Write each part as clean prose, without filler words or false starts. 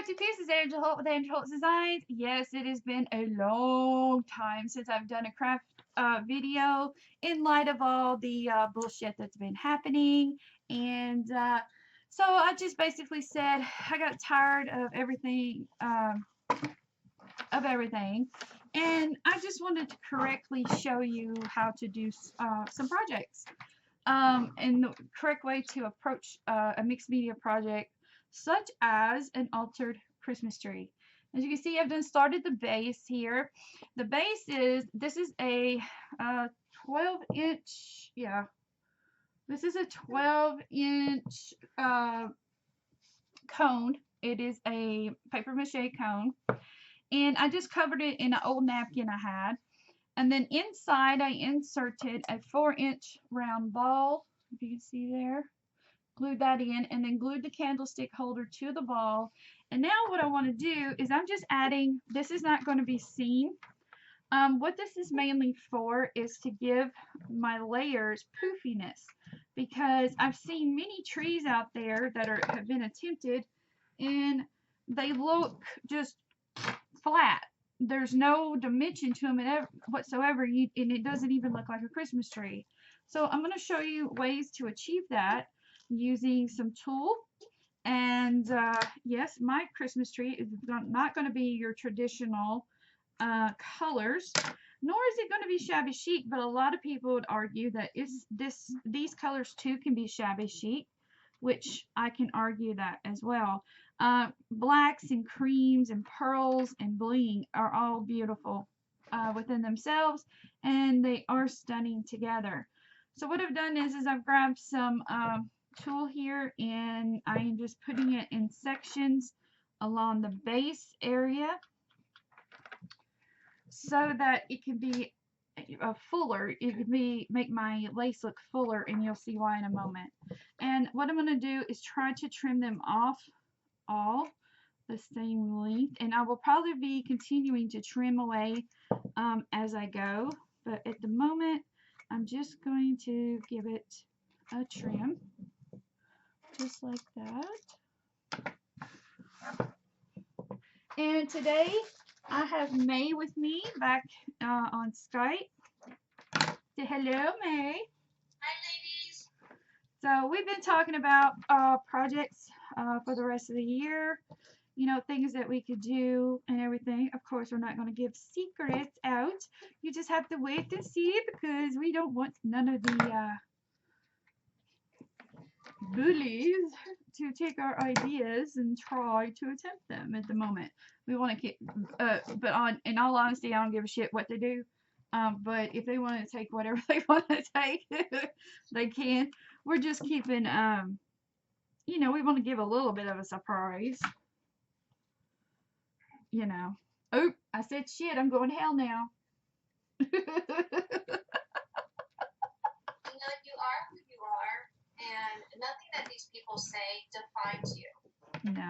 to This is Angela with Designs. Yes, it has been a long time since I've done a craft video in light of all the bullshit that's been happening. And so I just basically said I got tired of everything, and I just wanted to correctly show you how to do some projects. And the correct way to approach a mixed media project, such as an altered Christmas tree. As you can see, I've done started the base here. The base this is a 12-inch, yeah, this is a 12-inch cone. It is a paper mache cone, and I just covered it in an old napkin I had. And then inside I inserted a 4-inch round ball, if you can see there. Glued that in, and then glued the candlestick holder to the ball. And now what I want to do is I'm just adding, this is not going to be seen. What this is mainly for is to give my layers poofiness, because I've seen many trees out there that have been attempted, and they look just flat. There's no dimension to them whatsoever, and it doesn't even look like a Christmas tree. So I'm going to show you ways to achieve that using some tulle. And yes, my Christmas tree is not going to be your traditional colors, nor is it going to be shabby chic, but a lot of people would argue that these colors too can be shabby chic, which I can argue that as well. Blacks and creams and pearls and bling are all beautiful within themselves, and they are stunning together. So what I've done is I've grabbed some tulle here, and I am just putting it in sections along the base area so that it can be fuller. It could make my lace look fuller, and you'll see why in a moment. And what I'm going to do is try to trim them off all the same length, and I will probably be continuing to trim away as I go, but at the moment I'm just going to give it a trim just like that. And today I have May with me back on Skype. Say hello, May. Hi, ladies. So we've been talking about projects for the rest of the year, you know, things that we could do and everything. Of course, we're not going to give secrets out. You just have to wait and see, because we don't want none of the bullies to take our ideas and try to attempt them at the moment. We want to keep, but in all honesty, I don't give a shit what they do. But if they want to take whatever they want to take, they can. We're just keeping, you know, we want to give a little bit of a surprise. You know. Oh, I said shit, I'm going to hell now. You know, you are who you are, and nothing that these people say defines you. No.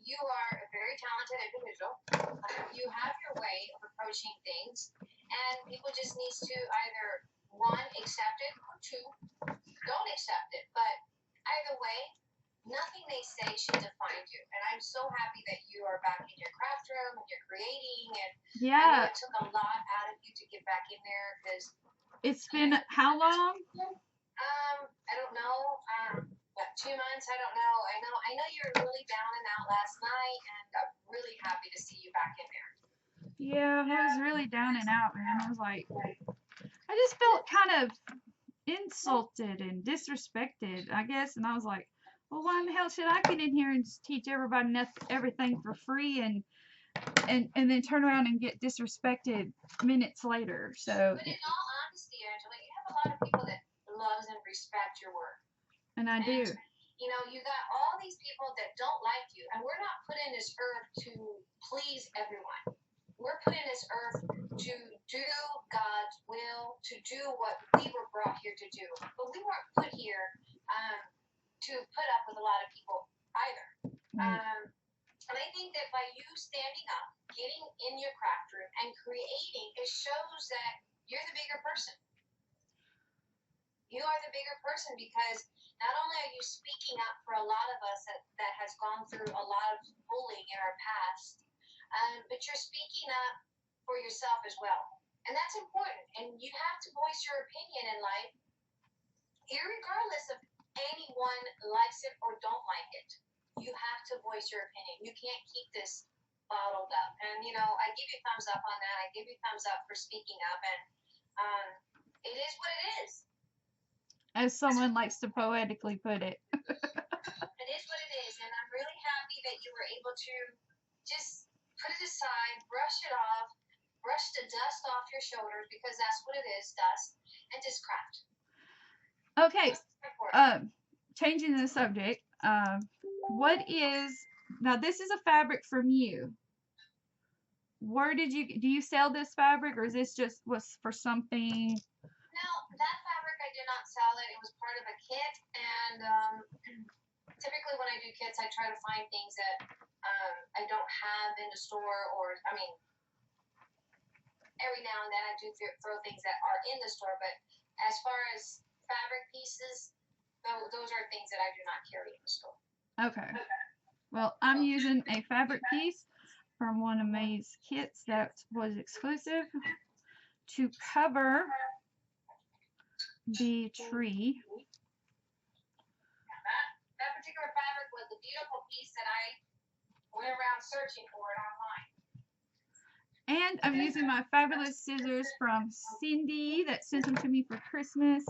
You are a very talented individual. You have your way of approaching things, and people just need to either, one, accept it, or two, don't accept it. But either way, nothing they say should define you. And I'm so happy that you are back in your craft room and you're creating. And yeah, I know it took a lot out of you to get back in there, because it's been how long? I don't know. About 2 months. I don't know. I know you were really down and out last night, and I'm really happy to see you back in there. Yeah, I was really down and out, man. I was like, I just felt kind of insulted and disrespected, I guess. And I was like, well, why in the hell should I get in here and just teach everybody everything for free and then turn around and get disrespected minutes later? So. But in all honesty, Angela, you have a lot of people that loves and respect your work. And I do. You know, you got all these people that don't like you, and we're not put in this earth to please everyone. We're put in this earth to do God's will, to do what we were brought here to do. But we weren't put here to put up with a lot of people either. And I think that by you standing up, getting in your craft room, and creating, it shows that you're the bigger person. You are the bigger person, because Not only are you speaking up for a lot of us that has gone through a lot of bullying in our past, but you're speaking up for yourself as well. And that's important. And you have to voice your opinion in life, irregardless of anyone likes it or don't like it. You have to voice your opinion. You can't keep this bottled up. And, you know, I give you thumbs up on that. I give you thumbs up for speaking up. And it is what it is. As someone likes to poetically put it. It is what it is. And I'm really happy that you were able to just put it aside, brush it off, brush the dust off your shoulders, because that's what it is, dust, and just craft. Okay. Changing the subject. What is, now this is a fabric from you. Where do you sell this fabric, or is this just was for something? No, that fabric I did not sell it. It was part of a kit, and typically when I do kits, I try to find things that I don't have in the store, or, I mean, every now and then I do throw things that are in the store, but as far as fabric pieces, those are things that I do not carry in the store. Okay. Well, I'm using a fabric piece from one of May's kits that was exclusive to cover the tree. That particular fabric was the beautiful piece that I went around searching for it online. And I'm using my fabulous scissors from Cindy that sent them to me for Christmas.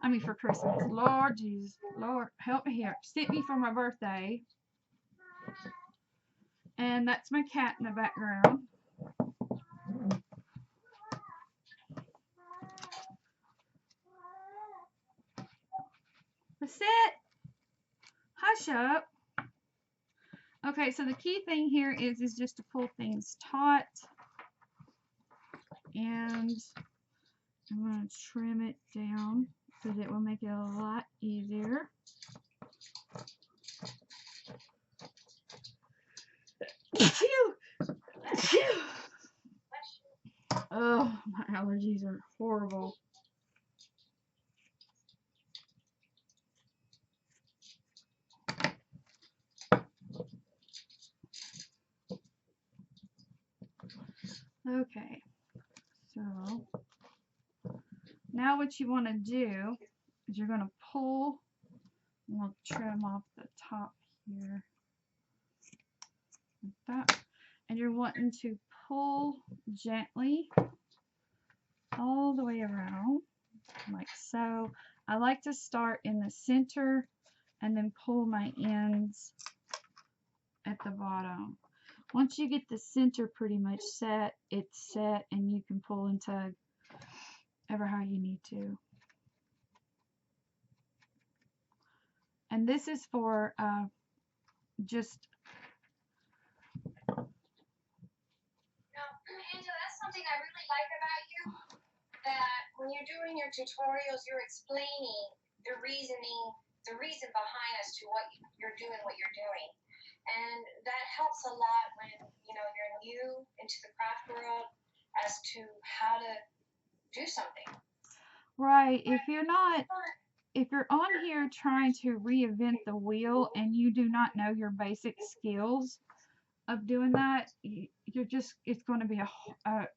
I mean for Christmas. Lord Jesus. Lord, help me here. Sent me for my birthday. And that's my cat in the background. That's it. Hush up. Okay, so the key thing here is just to pull things taut. And I'm going to trim it down because it will make it a lot easier. Phew! Phew! Oh, my allergies are horrible. Okay, so now what you want to do is you're going to pull, we'll trim off the top here, like that, and you're wanting to pull gently all the way around, like so. I like to start in the center and then pull my ends at the bottom. Once you get the center pretty much set, it's set and you can pull and tug ever how you need to. And this is for just... Now, Angela, that's something I really like about you, that when you're doing your tutorials, you're explaining the reason behind as to what you're doing, what you're doing. And that helps a lot when, you know, you're new into the craft world as to how to do something. Right. If you're on here trying to reinvent the wheel and you do not know your basic skills of doing that, it's going to be a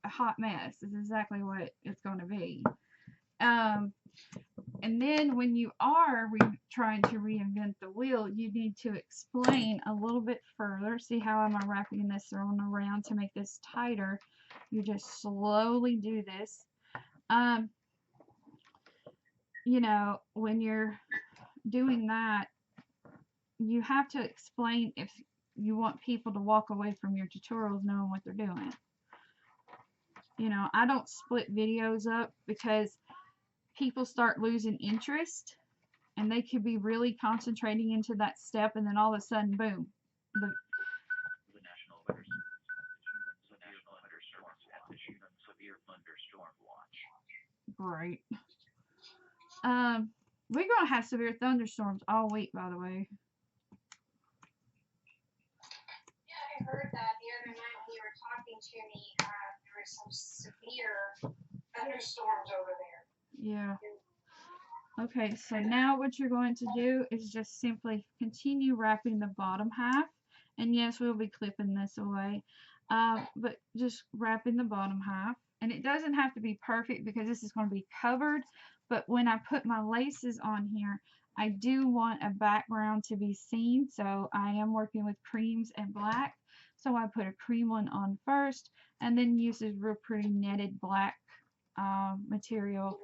hot mess. Is exactly what it's going to be. And then when you are trying to reinvent the wheel, you need to explain a little bit further. See how I'm wrapping this around to make this tighter. You just slowly do this. You know, when you're doing that, you have to explain if you want people to walk away from your tutorials knowing what they're doing. You know, I don't split videos up because people start losing interest and they could be really concentrating into that step and then all of a sudden, boom. Great. We're going to have severe thunderstorms all week, by the way. Yeah, I heard that the other night when you were talking to me. There were some severe thunderstorms over there. Yeah. Okay, so now what you're going to do is just simply continue wrapping the bottom half. And yes, we'll be clipping this away, but just wrapping the bottom half. And it doesn't have to be perfect because this is going to be covered, but when I put my laces on here, I do want a background to be seen, so I am working with creams and black. So I put a cream one on first, and then use this real pretty netted black material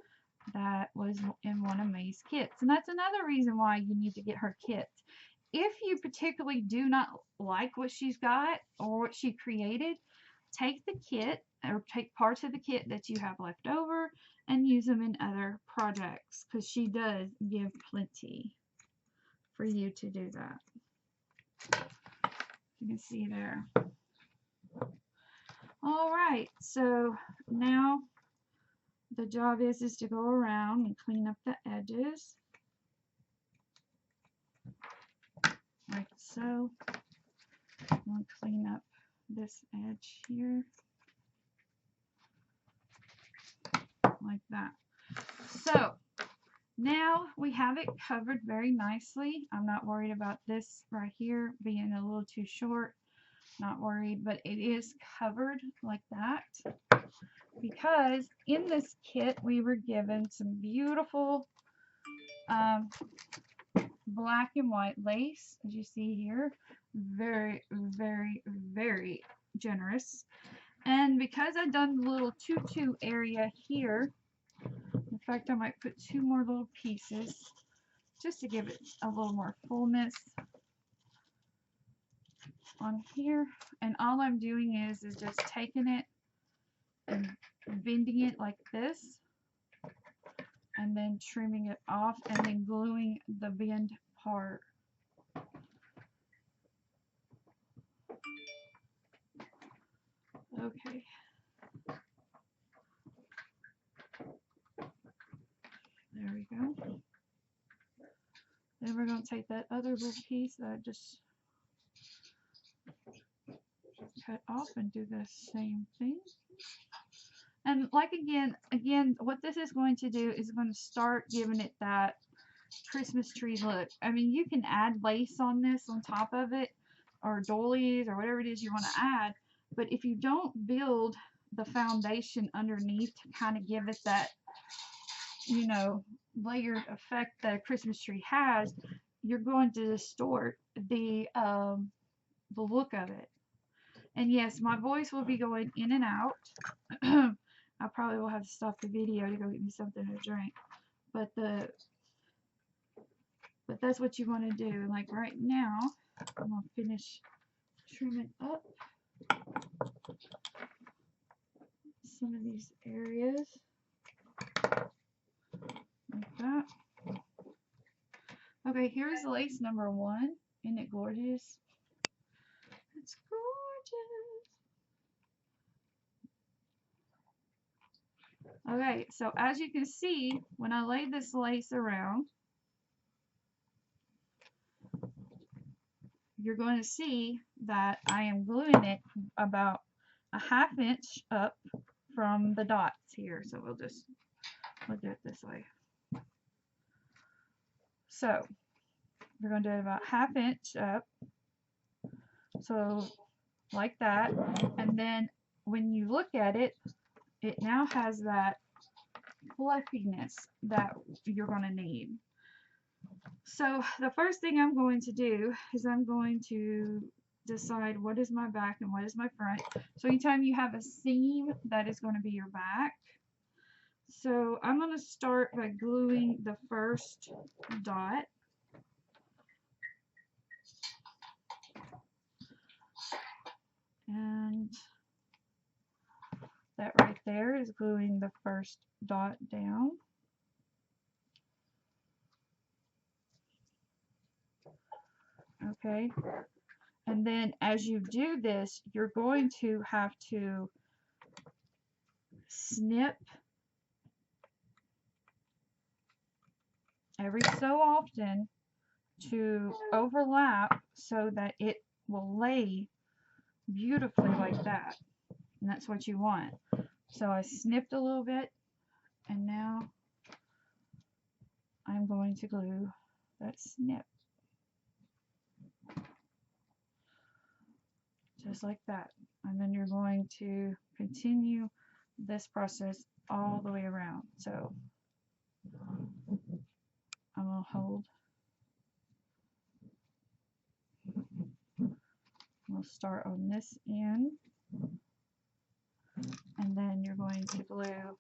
that was in one of May's kits. And that's another reason why you need to get her kits. If you particularly do not like what she's got or what she created, take the kit or take parts of the kit that you have left over and use them in other projects, because she does give plenty for you to do that. You can see there. All right, so now the job is to go around and clean up the edges like so. I'm going to clean up this edge here like that. So now we have it covered very nicely. I'm not worried about this right here being a little too short. Not worried, but it is covered like that because in this kit we were given some beautiful black and white lace, as you see here. Very, very, very generous. And because I've done the little tutu area here, in fact I might put 2 more little pieces just to give it a little more fullness on here. And all I'm doing is just taking it and bending it like this, and then trimming it off, and then gluing the bend part. Okay. There we go. Then we're going to take that other little piece that I just cut off and do the same thing. And like again, what this is going to do is going to start giving it that Christmas tree look. I mean, you can add lace on this on top of it, or doilies, or whatever it is you want to add. But if you don't build the foundation underneath to kind of give it that, you know, layered effect that a Christmas tree has, you're going to distort the look of it. And yes, my voice will be going in and out. I probably will have to stop the video to go get me something to drink. But that's what you want to do. Like right now, I'm going to finish trimming up some of these areas. Like that. Okay, here's lace number 1. Isn't it gorgeous? It's gorgeous. Okay, so as you can see, when I lay this lace around, you're going to see that I am gluing it about a 1/2 inch up from the dots here. So we'll do it this way. So we're going to do it about 1/2 inch up. So like that. And then when you look at it, it now has that fluffiness that you're going to need. So the first thing I'm going to do is I'm going to decide what is my back and what is my front. So anytime you have a seam, that is going to be your back. So I'm going to start by gluing the first dot. And that right there is gluing the first dot down. Okay. And then as you do this, you're going to have to snip every so often to overlap so that it will lay beautifully like that. And that's what you want. So I snipped a little bit, and now I'm going to glue that snip. Just like that. And then you're going to continue this process all the way around. So I'm going to hold. We'll start on this end. And then you're going to glue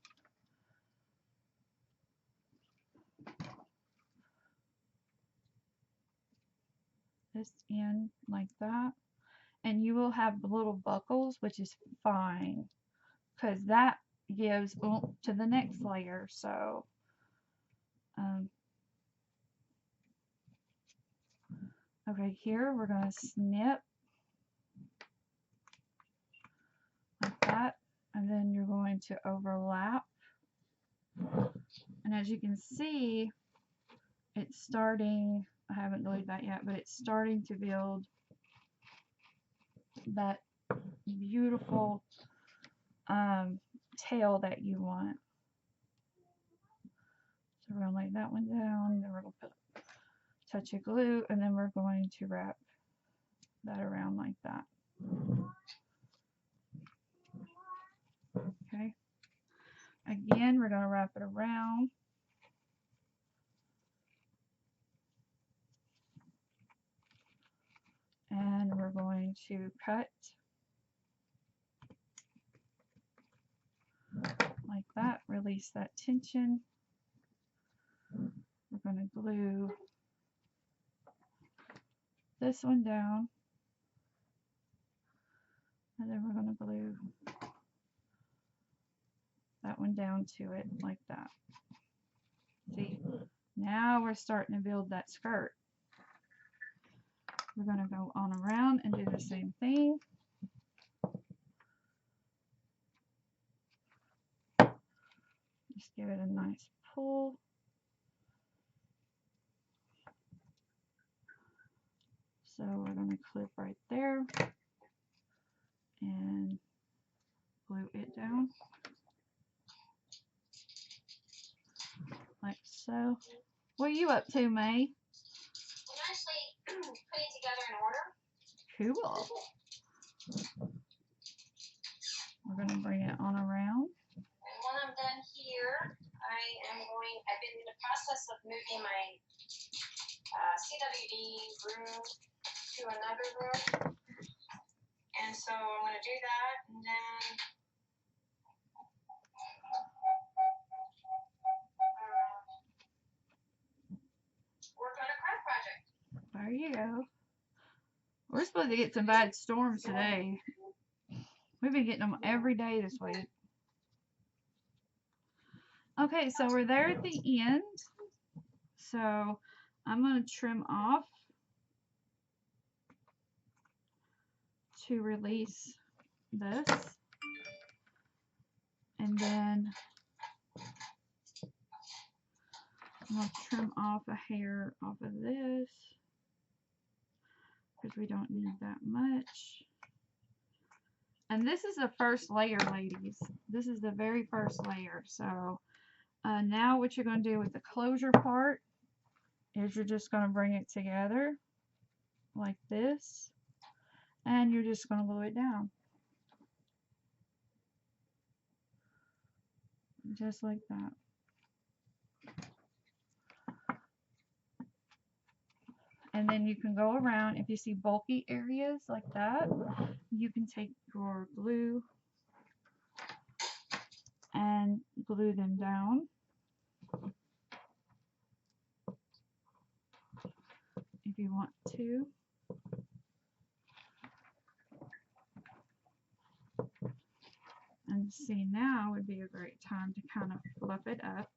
this end like that. And you will have little buckles, which is fine, because that gives oomph to the next layer. So okay, here we're going to snip like that, and then you're going to overlap. And as you can see, it's starting, I haven't glued that yet, but it's starting to build that beautiful tail that you want. So we're going to lay that one down, then we're going to put a touch of glue, and then we're going to wrap that around like that. Okay. Again, we're going to wrap it around. And we're going to cut like that, release that tension. We're going to glue this one down, and then we're going to glue that one down to it like that. See, now we're starting to build that skirt. We're going to go on around and do the same thing. Just give it a nice pull. So we're going to clip right there and glue it down like so. What are you up to, May? I'm actually putting together an order. Cool. We're going to bring it on around. And when I'm done here, I've been in the process of moving my CWD room to another room. And so I'm going to do that, and then work on a craft project. There you go. We're supposed to get some bad storms today. We've been getting them every day this week. Okay, so we're there at the end. So I'm going to trim off to release this. And then I'm going to trim off a hair off of this, because we don't need that much. And this is the first layer, ladies. This is the very first layer. So now what you're going to do with the closure part is you're just going to bring it together like this, and you're just going to glue it down. Just like that. And then you can go around, if you see bulky areas like that, you can take your glue and glue them down. If you want to. And see, now would be a great time to kind of fluff it up.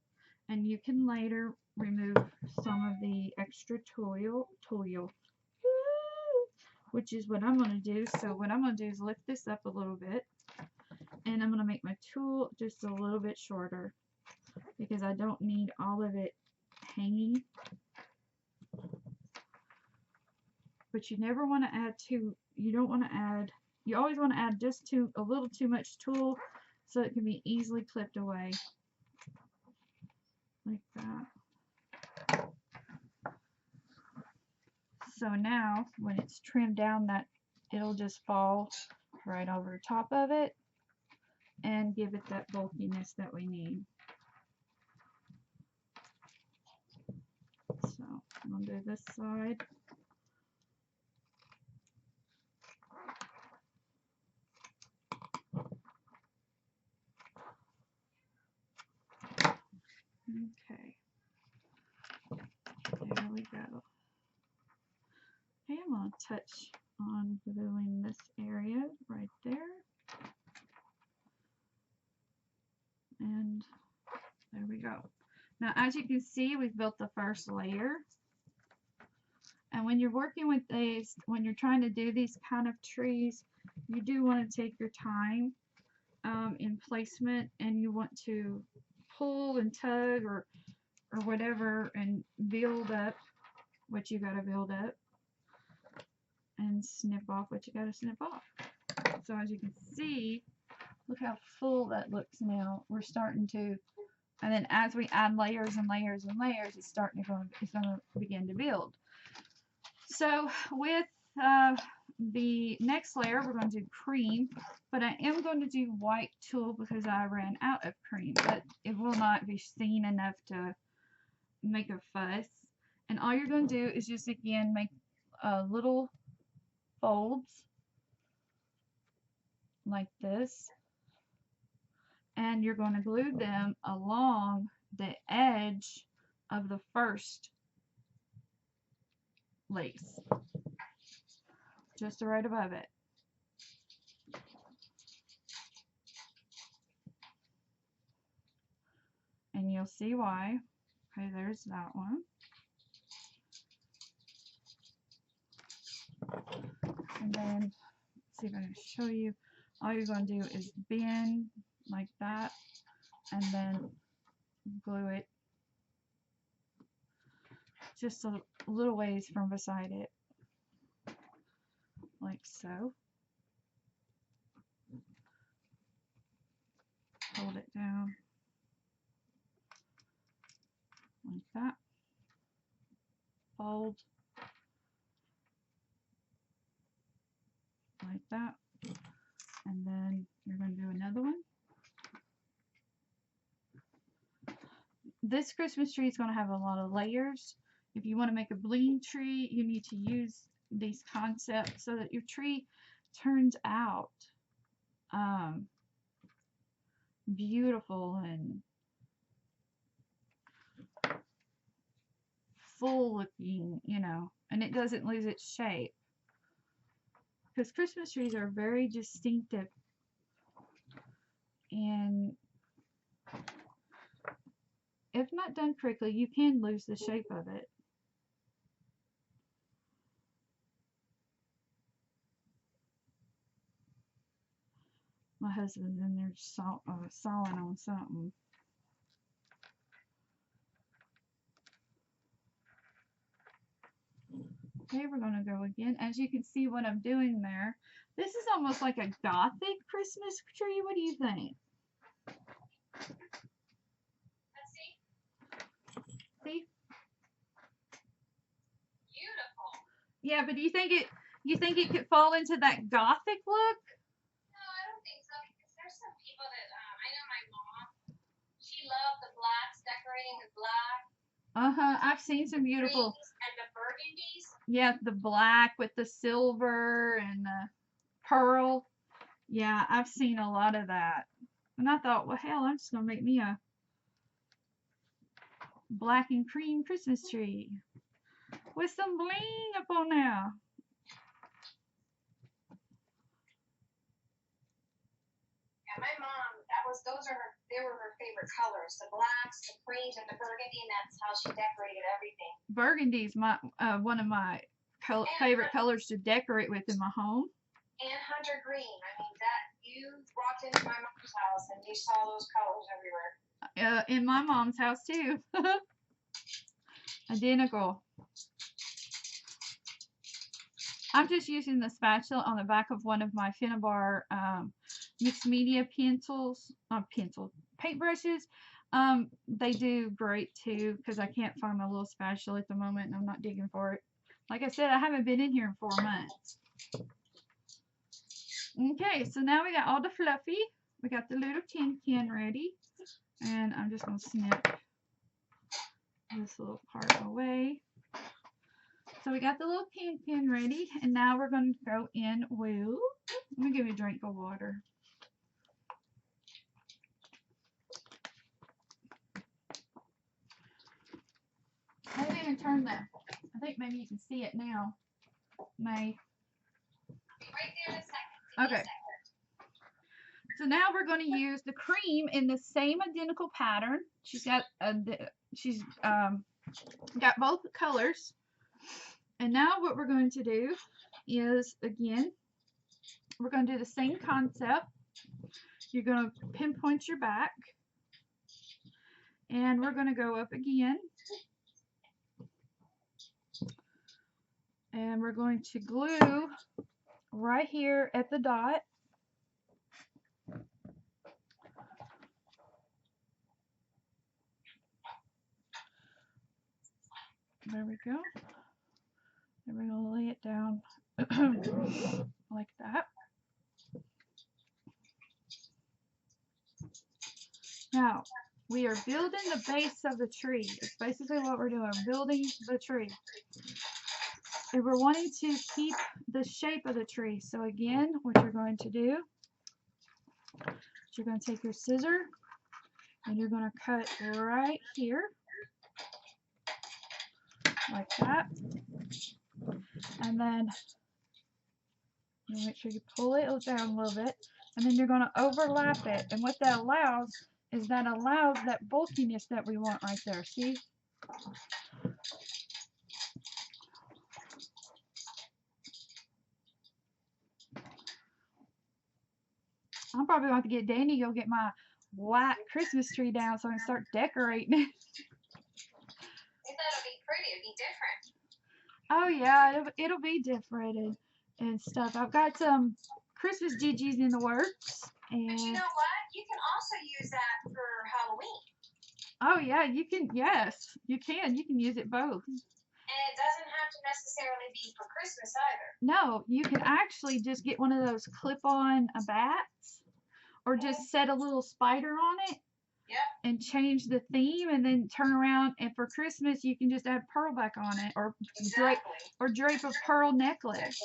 And you can later remove some of the extra toil, which is what I'm going to do. So what I'm going to do is lift this up a little bit, and I'm going to make my tool just a little bit shorter, because I don't need all of it hanging. But you never want to add you always want to add just a little too much tool, so it can be easily clipped away. Like that. So now when it's trimmed down, that it'll just fall right over top of it and give it that bulkiness that we need. So I'm going to do this side. Okay. There we go. Okay, I'm going to touch on gluing this area right there. And there we go. Now, as you can see, we've built the first layer. And when you're working with these, when you're trying to do these kind of trees, you do want to take your time in placement, and you want to pull and tug or whatever and build up what you got to build up and snip off what you got to snip off. So as you can see, look how full that looks now. We're starting to, and then as we add layers and layers and layers, it's going to begin to build. So with the next layer, we're going to do cream, but I am going to do white tulle because I ran out of cream, but it will not be seen enough to make a fuss. And all you're going to do is just again make little folds like this, and you're going to glue them along the edge of the first lace, just right above it. And you'll see why. Okay, there's that one. And then, let's see if I can show you. All you're going to do is bend like that and then glue it just a little ways from beside it, like so. Hold it down like that. Fold like that. And then you're going to do another one. This Christmas tree is going to have a lot of layers. If you want to make a bling tree, you need to use these concepts so that your tree turns out beautiful and full looking, you know, and it doesn't lose its shape. Because Christmas trees are very distinctive, and if not done correctly, you can lose the shape of it. My husband's in there sawing on something. Okay, we're going to go again. As you can see what I'm doing there, this is almost like a gothic Christmas tree. What do you think? Let's see. See? Beautiful. Yeah, but do you think it could fall into that gothic look? No, I don't think so, because there's some people that I know my mom. She loved the blacks, decorating with black. I've seen some beautiful. And the burgundies. Yeah, the black with the silver and the pearl. Yeah, I've seen a lot of that. And I thought, well, hell, I'm just going to make me a black and cream Christmas tree with some bling up on there. Yeah, my mom, they were her favorite colors. The blacks, the creams, and the burgundy, and that's how she decorated everything. Burgundy's one of my favorite colors to decorate with in my home. And hunter green. I mean, that you walked into my mom's house and you saw those colors everywhere. In my mom's house too. Identical. I'm just using the spatula on the back of one of my Finnabar mixed media paintbrushes. They do great too, because I can't find my little spatula at the moment and I'm not digging for it. Like I said, I haven't been in here in 4 months. Okay, so now we got all the fluffy. We got the little can ready. And I'm just going to snip this little part away. So we got the little can ready. And now we're going to go in with, let me give you a drink of water. I didn't even turn that. I think maybe you can see it now. May. Right there in a second. Okay. So now we're going to use the cream in the same identical pattern. She's got got both colors. And now what we're going to do is, again, we're going to do the same concept. You're going to pinpoint your back. And we're going to go up again. And we're going to glue right here at the dot. There we go. And we're going to lay it down like that. Now, we are building the base of the tree. It's basically what we're doing, building the tree. And we're wanting to keep the shape of the tree. So again, what you're going to do, you're going to take your scissor and you're going to cut right here, like that. And then you make sure you pull it down a little bit. And then you're going to overlap it. And what that allows is that bulkiness that we want right there. See? I'm probably going to have to get Danny to go get my white Christmas tree down so I can start decorating it. I thought it'd be pretty. It'd be different. Oh yeah, it'll be different and stuff. I've got some Christmas gigis in the works. And but you know what? You can also use that for Halloween. Oh yeah, you can. Yes, you can. You can use it both. And it doesn't have to necessarily be for Christmas either. No, you can actually just get one of those clip-on bats, or just set a little spider on it. Yep. And change the theme, and then turn around, and for Christmas you can just add pearl back on it, or drape a pearl necklace.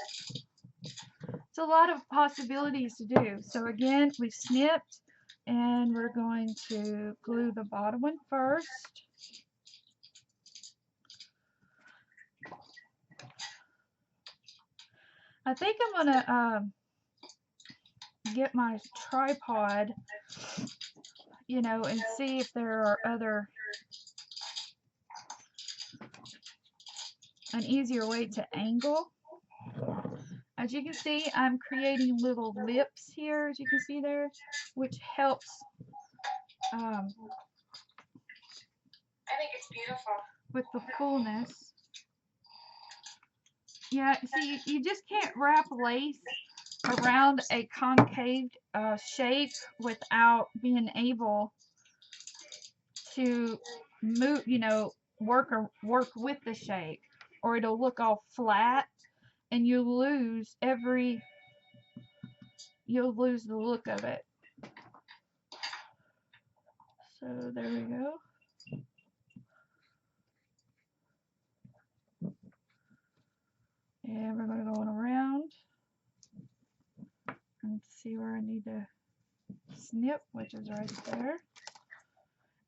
It's a lot of possibilities to do. So again, we've snipped, and we're going to glue the bottom one first. I think I'm gonna get my tripod, you know, and see if there are an easier way to angle. As you can see, I'm creating little lips here, as you can see there, which helps. I think it's beautiful. With the fullness. Yeah, see, you just can't wrap lace around a concave shape without being able to move, you know, work with the shape, or it'll look all flat and you'll lose the look of it. So there we go. And we're going to go around and see where I need to snip, which is right there.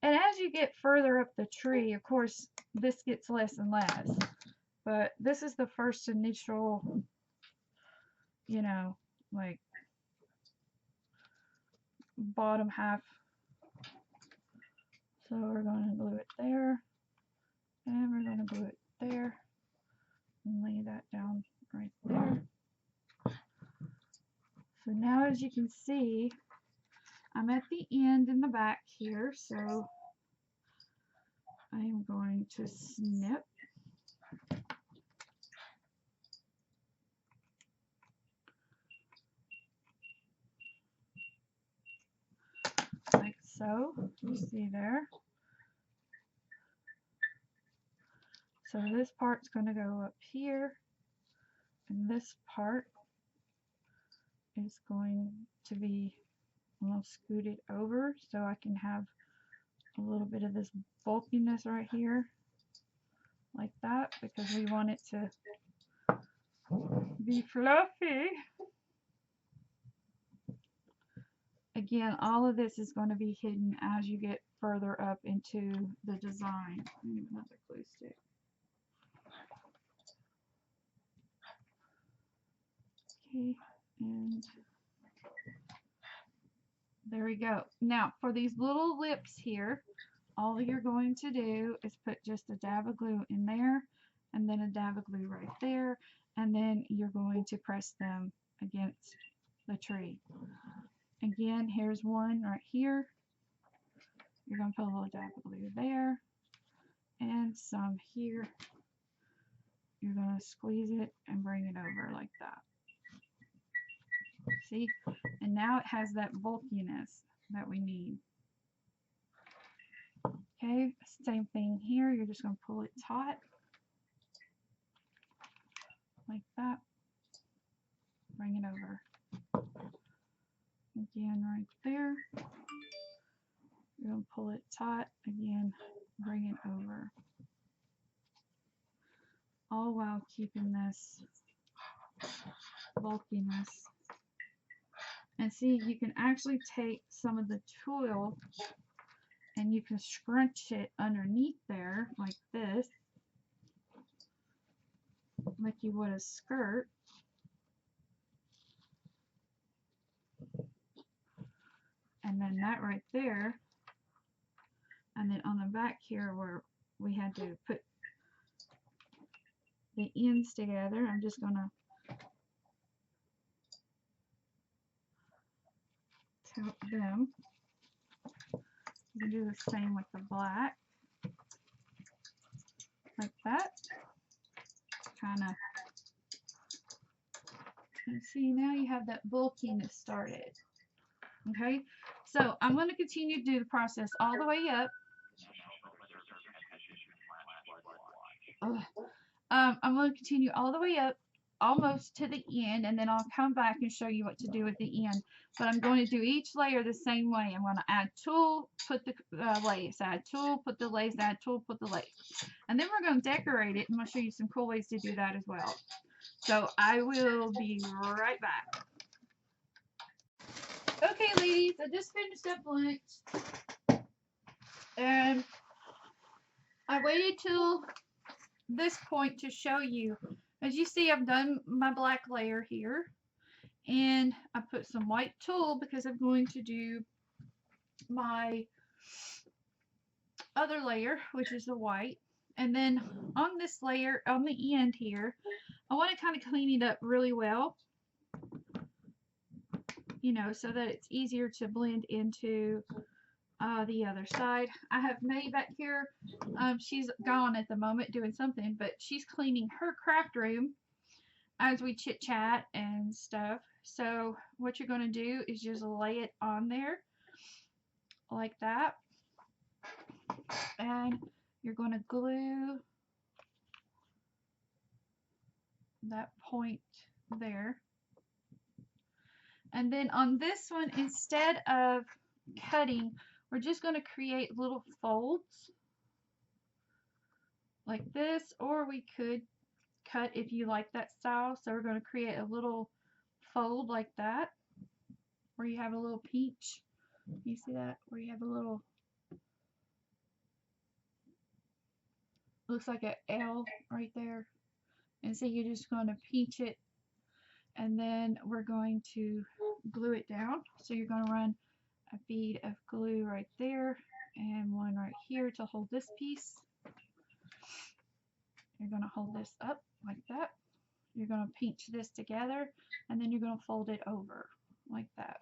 And as you get further up the tree, of course, this gets less and less. But this is the first initial, you know, like bottom half. So we're going to glue it there. And we're going to glue it there. And lay that down right there. So now, as you can see, I'm at the end in the back here, so I am going to snip. Like so. You see there. So this part's going to go up here, and this part is going to be a little scooted over so I can have a little bit of this bulkiness right here, like that, because we want it to be fluffy. Again, all of this is going to be hidden as you get further up into the design. Another glue stick. Okay, and there we go. Now, for these little lips here, all you're going to do is put just a dab of glue in there, and then a dab of glue right there, and then you're going to press them against the tree. Again, here's one right here. You're going to put a little dab of glue there, and some here. You're going to squeeze it and bring it over like that. See? And now it has that bulkiness that we need. Okay, same thing here. You're just going to pull it taut like that. Bring it over. Again, right there. You're going to pull it taut. Again, bring it over. All while keeping this bulkiness. And see, you can actually take some of the tulle and you can scrunch it underneath there like this, like you would a skirt. And then that right there, and then on the back here where we had to put the ends together, I'm just gonna tap them. You can do the same with the black, like that. Kind of, and see, now you have that bulkiness started. Okay, so I'm going to continue to do the process all the way up. I'm going to continue all the way up, almost to the end, and then I'll come back and show you what to do at the end. But I'm going to do each layer the same way. I'm going to add tulle, put the lace, add tulle, put the lace, add tulle, put the lace. And then we're going to decorate it, and I'm going to show you some cool ways to do that as well. So I will be right back. Okay, ladies, I just finished up lunch, and I waited till this point to show you. As you see, I've done my black layer here, and I put some white tulle because I'm going to do my other layer, which is the white. And then on this layer, on the end here, I want to kind of clean it up really well, you know, so that it's easier to blend into the other side. I have May back here. She's gone at the moment doing something, but she's cleaning her craft room as we chit chat and stuff. So what you're going to do is just lay it on there like that, and you're going to glue that point there. And then on this one, instead of cutting, we're just going to create little folds like this, or we could cut if you like that style. So we're going to create a little fold like that, where you have a little peach. You see that? Where you have a little, looks like an L right there. And so you're just going to pinch it, and then we're going to glue it down. So you're going to run a bead of glue right there and one right here to hold this piece. You're going to hold this up like that. You're going to pinch this together, and then you're going to fold it over like that.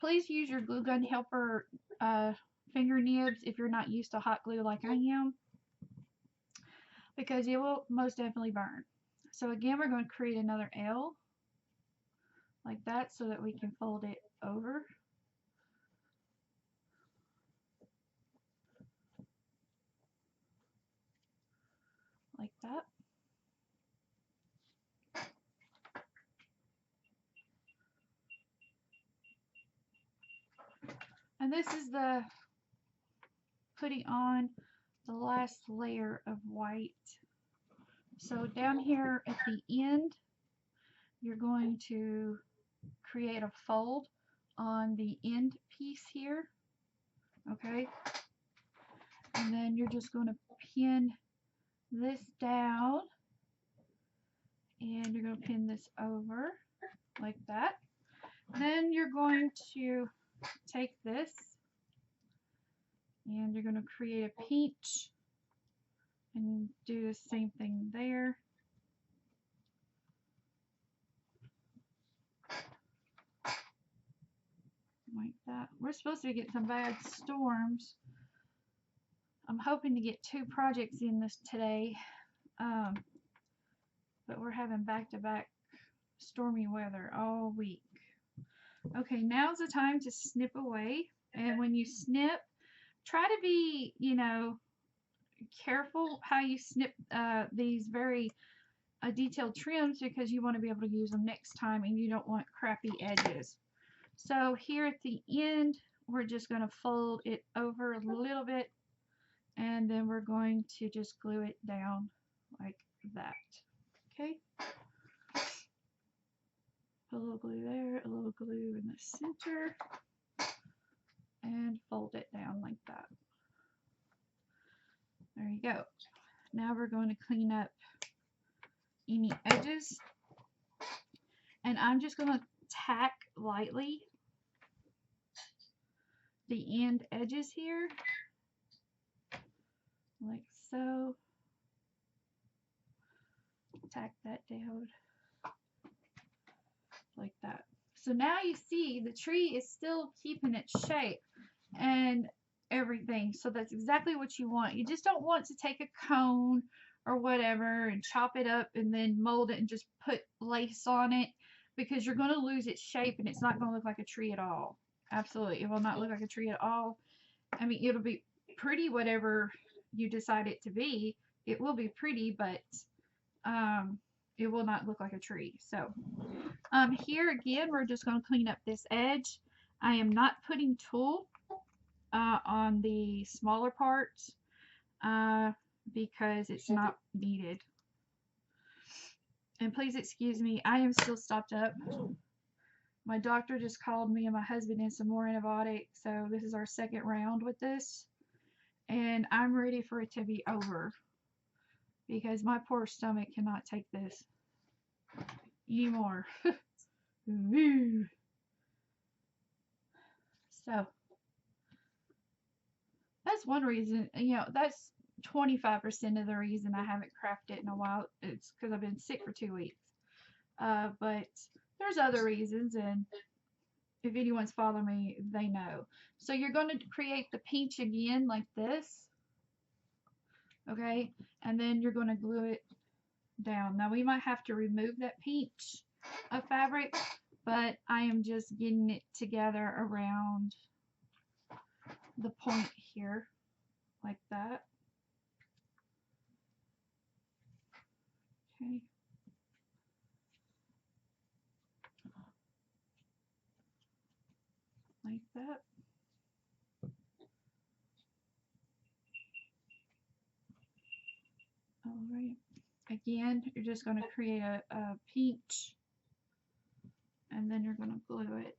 Please use your glue gun helper finger nibs if you're not used to hot glue like I am, because it will most definitely burn. So again, we're going to create another L like that so that we can fold it over like that. And this is the putting on the last layer of white. So down here at the end, you're going to create a fold on the end piece here, okay? And then you're just going to pin this down, and you're going to pin this over like that. Then you're going to take this, and you're going to create a peach, and do the same thing there. Like that. We're supposed to get some bad storms. I'm hoping to get 2 projects in this today, but we're having back-to-back stormy weather all week. Okay, now's the time to snip away, and when you snip, try to be, you know, careful how you snip these very detailed trims, because you want to be able to use them next time, and you don't want crappy edges. So here at the end, we're just going to fold it over a little bit, and then we're going to just glue it down like that. Okay? Put a little glue there, a little glue in the center, and fold it down like that. There you go. Now we're going to clean up any edges, and I'm just going to tack lightly the end edges here, like so. Tack that down like that. So now you see the tree is still keeping its shape and everything. So that's exactly what you want. You just don't want to take a cone or whatever and chop it up and then mold it and just put lace on it, because you're going to lose its shape and it's not going to look like a tree at all. Absolutely, it will not look like a tree at all. I mean, it'll be pretty whatever you decide it to be. It will be pretty, but it will not look like a tree. So here again, we're just going to clean up this edge. I am not putting tulle on the smaller parts because it's not needed. And please excuse me, I am still stopped up. My doctor just called me and my husband in some more antibiotics, so this is our 2nd round with this, and I'm ready for it to be over, because my poor stomach cannot take this anymore. So that's one reason, you know, that's 25% of the reason I haven't crafted in a while. It's because I've been sick for 2 weeks. But there's other reasons, and if anyone's following me, they know. So you're going to create the peach again like this. Okay, and then you're going to glue it down. Now we might have to remove that peach of fabric, but I am just getting it together around the point here like that. Okay. Like that. All right. Again, you're just going to create a peach, and then you're going to glue it.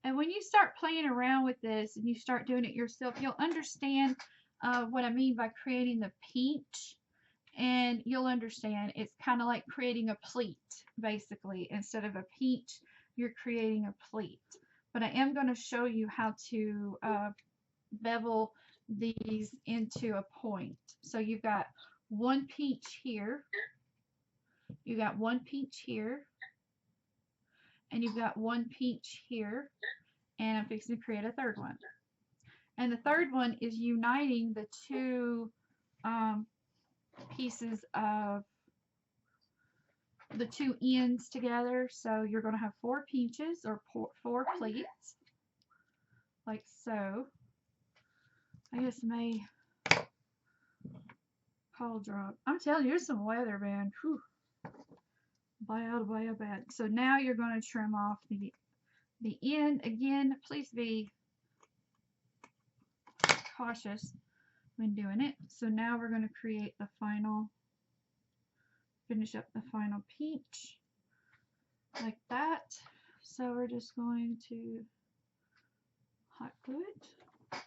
And when you start playing around with this and you start doing it yourself, you'll understand what I mean by creating the peach, and you'll understand it's kind of like creating a pleat, basically. Instead of a peach, you're creating a pleat. But I am going to show you how to bevel these into a point. So you've got one peach here, you got one peach here, and you've got one peach here, and I'm fixing to create a 3rd one. And the 3rd one is uniting the 2 pieces of the 2 ends together. So you're going to have 4 peaches, or 4 pleats, like so. I just may Call drop. I'm telling you, there's some weather, man. Whew. Bad. So now you're going to trim off the end. Again, please be cautious when doing it. So now we're going to create the final, finish up the final peach like that. So we're just going to hot glue it.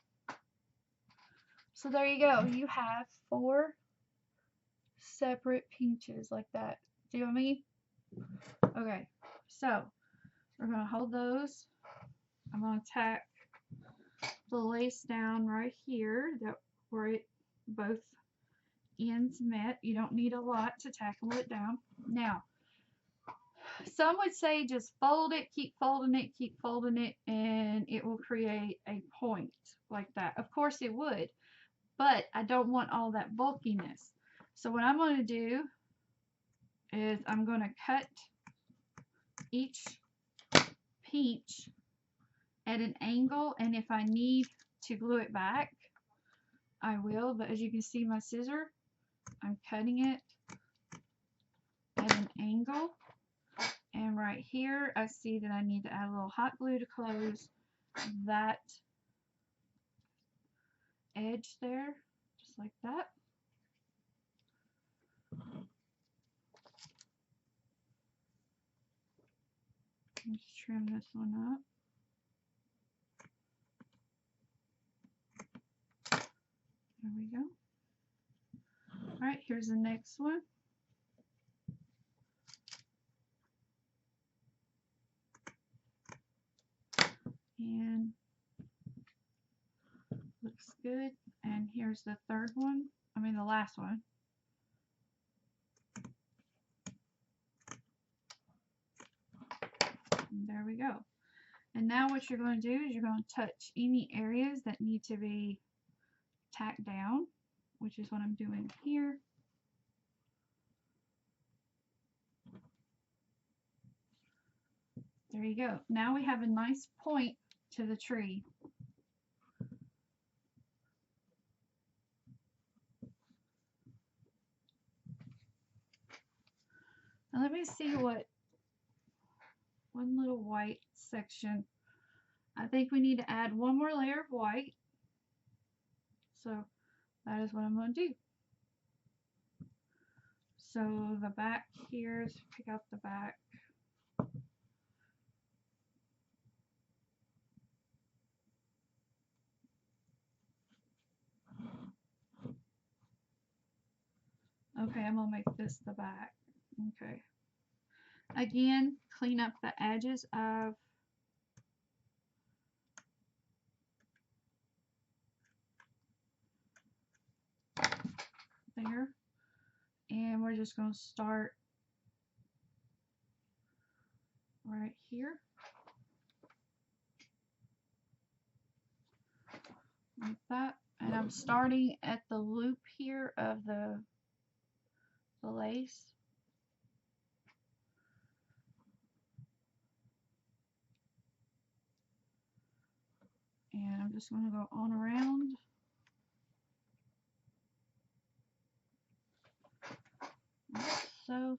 So there you go. You have 4 separate peaches like that. See what I mean? Okay, so we're going to hold those. I'm going to tack the lace down right here where it both ends met. You don't need a lot to tackle it down. Now, some would say just fold it, keep folding it, and it will create a point like that. Of course it would, but I don't want all that bulkiness. So what I'm going to do is I'm going to cut each peach at an angle, and if I need to glue it back, I will, but as you can see my scissor, I'm cutting it at an angle, and right here I see that I need to add a little hot glue to close that edge there, just like that. Let's trim this one up. There we go. Alright, here's the next one. And looks good. And here's the third one. I mean the last one. And there we go. And now what you're going to do is you're going to touch any areas that need to be tacked down, which is what I'm doing here. There you go. Now we have a nice point to the tree. Now let me see what one little white section. I think we need to add one more layer of white. So that is what I'm going to do. So the back here, let's pick out the back. Okay, I'm going to make this the back. Okay. Again, clean up the edges of there. And we're just going to start right here. Like that. And I'm starting at the loop here of the lace. And I'm just going to go on around. Like so.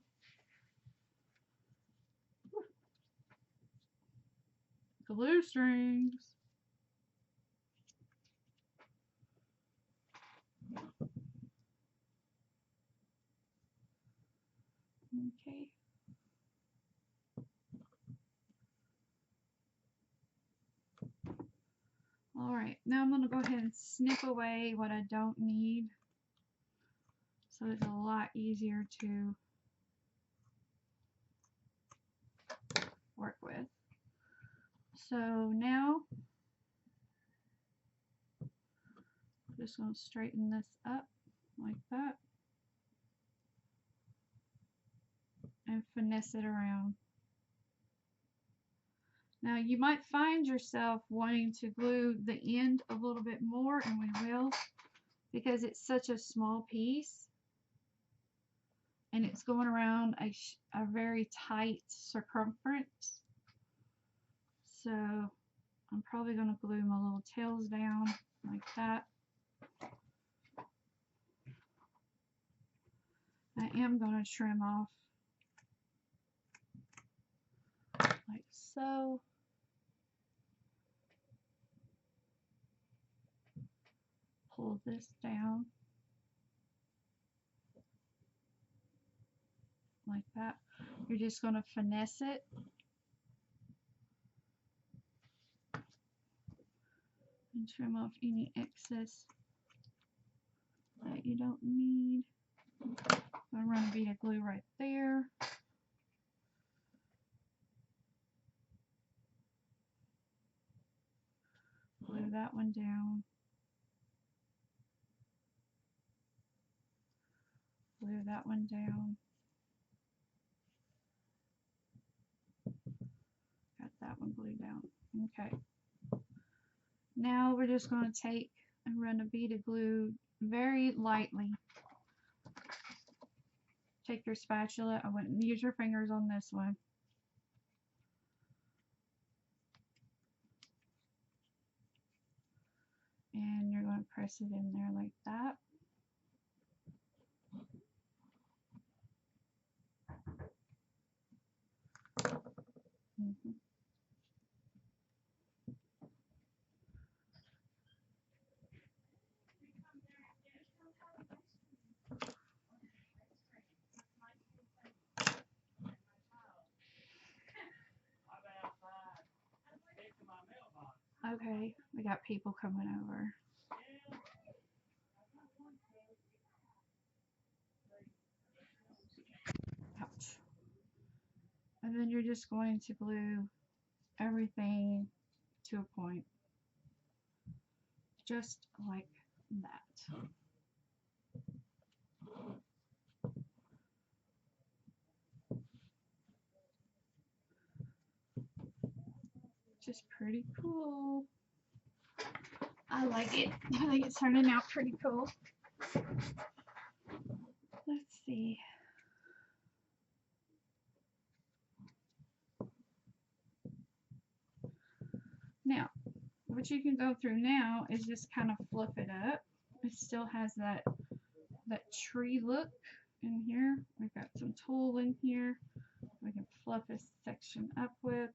Glue strings. Okay. Alright, now I'm going to go ahead and snip away what I don't need, so it's a lot easier to work with. So now I'm just going to straighten this up like that and finesse it around. Now you might find yourself wanting to glue the end a little bit more, and we will, because it's such a small piece and it's going around a very tight circumference. So I'm probably going to glue my little tails down like that. I am going to trim off like so. Pull this down like that. You're just going to finesse it. And trim off any excess that you don't need. I'm going to run a bead of glue right there. Glue that one down. Glue that one down. Got that one glued down. Okay. Now we're just going to take and run a bead of glue very lightly. Take your spatula. I wouldn't use your fingers on this one. And you're going to press it in there like that. Okay, we got people coming over. Ouch. And then you're just going to glue everything to a point. Just like that. Just pretty cool. I like it. I think it's turning out pretty cool. Let's see. Now, what you can go through now is just kind of fluff it up. It still has that tree look in here. We've got some tulle in here we can fluff this section up with.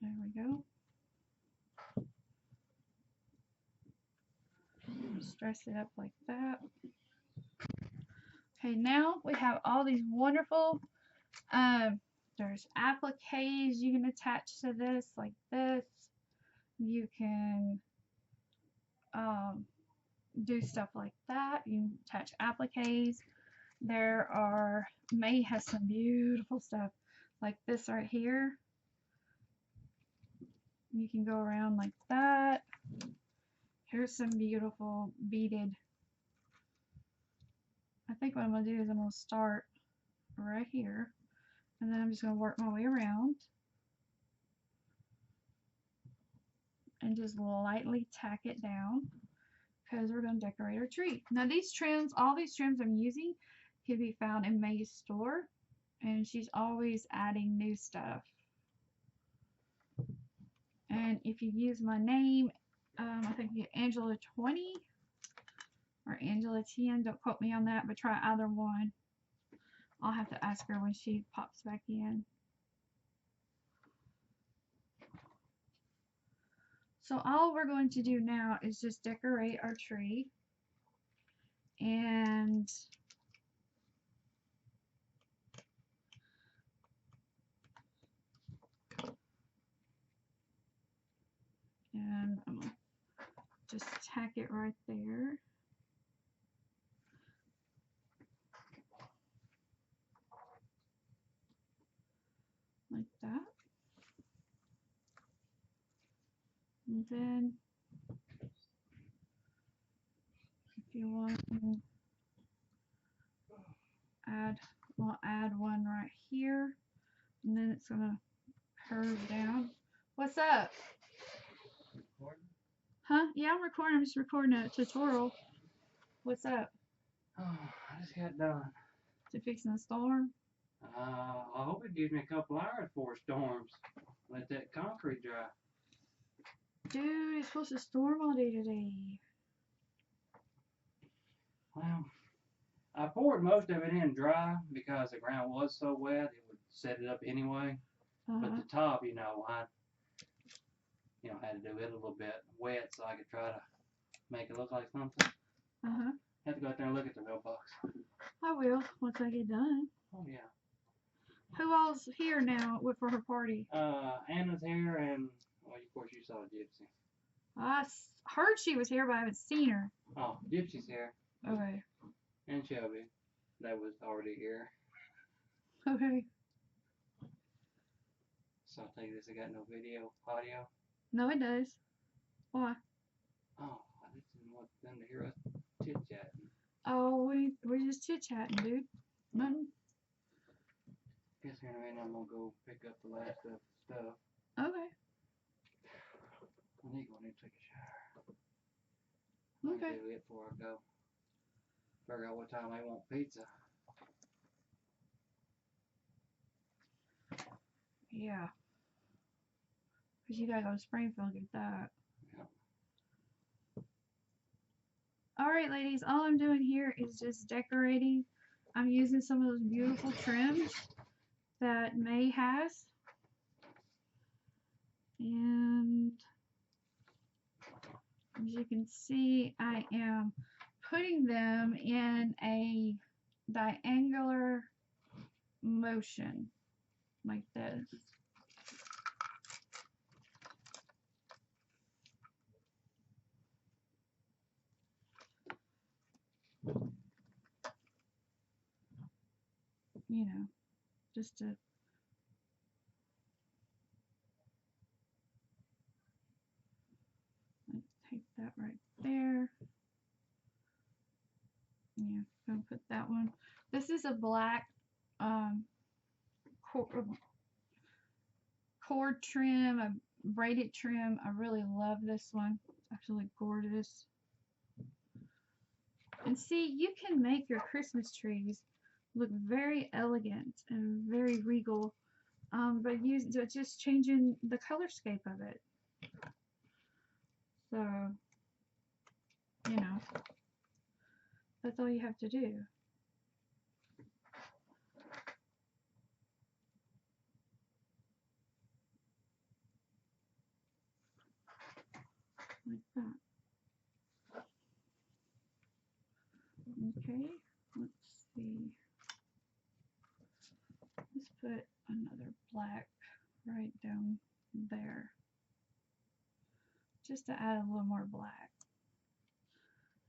There we go. Stress it up like that. Okay, now we have all these wonderful, there's appliques you can attach to this, like this. You can do stuff like that. You can attach appliques. May has some beautiful stuff like this right here. You can go around like that. Here's some beautiful beaded. I think what I'm going to do is I'm going to start right here, and then I'm just going to work my way around and just lightly tack it down because we're going to decorate our tree. Now these trims, all these trims I'm using can be found in May's store, and she's always adding new stuff. And if you use my name, I think you get Angela 20 or Angela 10. Don't quote me on that, but try either one. I'll have to ask her when she pops back in. So all we're going to do now is just decorate our tree. And I'm going to just tack it right there. Like that. And then if you want to we'll add one right here. And then it's going to curve down. What's up? Recording? Huh? Yeah, I'm recording. I'm just recording a tutorial. What's up? Oh, I just got done. Is it fixing a storm? I hope it gives me a couple hours before storms. Let that concrete dry. Dude, it's supposed to storm all day today. Well, I poured most of it in dry because the ground was so wet it would set it up anyway. But the top, you know, I had to do it a little bit wet so I could try to make it look like something. Have to go out there and look at the real box. I will once I get done. Oh yeah. Who all's here now for her party? Anna's here, and well, of course you saw Gypsy. I heard she was here, but I haven't seen her. Oh, Gypsy's here. Okay. And Shabby, that was already here. Okay. So I'll tell you this, I got no audio. No, it does. Why? Oh, I just didn't want them to hear us chit-chatting. Oh, we're just chit-chatting, dude. Nothing. Guess here in a minute I'm gonna go pick up the last of the stuff. Okay. I need to go in and take a shower. Okay. I'll do it before I go. Figure out what time I want pizza. Yeah. Because you gotta go to Springfield and get that. Yeah. Alright, ladies, all I'm doing here is just decorating. I'm using some of those beautiful trims that May has. And as you can see, I am putting them in a diagonal motion like this. You know, just to take that right there. Yeah, gonna put that one. This is a black cord trim, a braided trim. I really love this one. It's absolutely gorgeous. And see, you can make your Christmas trees look very elegant and very regal, but just changing the color scape of it. So, you know, that's all you have to do. Like that. Okay, let's see. Let's put another black right down there. Just to add a little more black.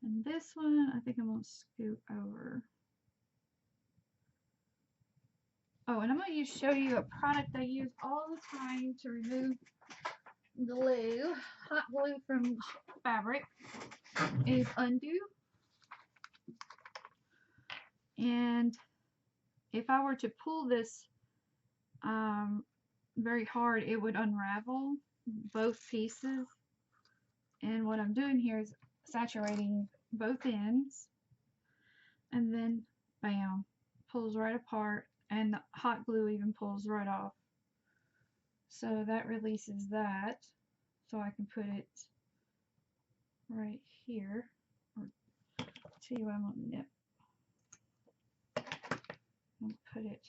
And this one, I think I'm going to scoot over. Oh, and I'm going to show you a product I use all the time to remove glue, hot glue from fabric, is Undo. And if I were to pull this very hard, it would unravel both pieces. And what I'm doing here is saturating both ends, and then bam, pulls right apart, and the hot glue even pulls right off. So that releases that, so I can put it right here. Or tell you what, I'm gonna nip. I'll put it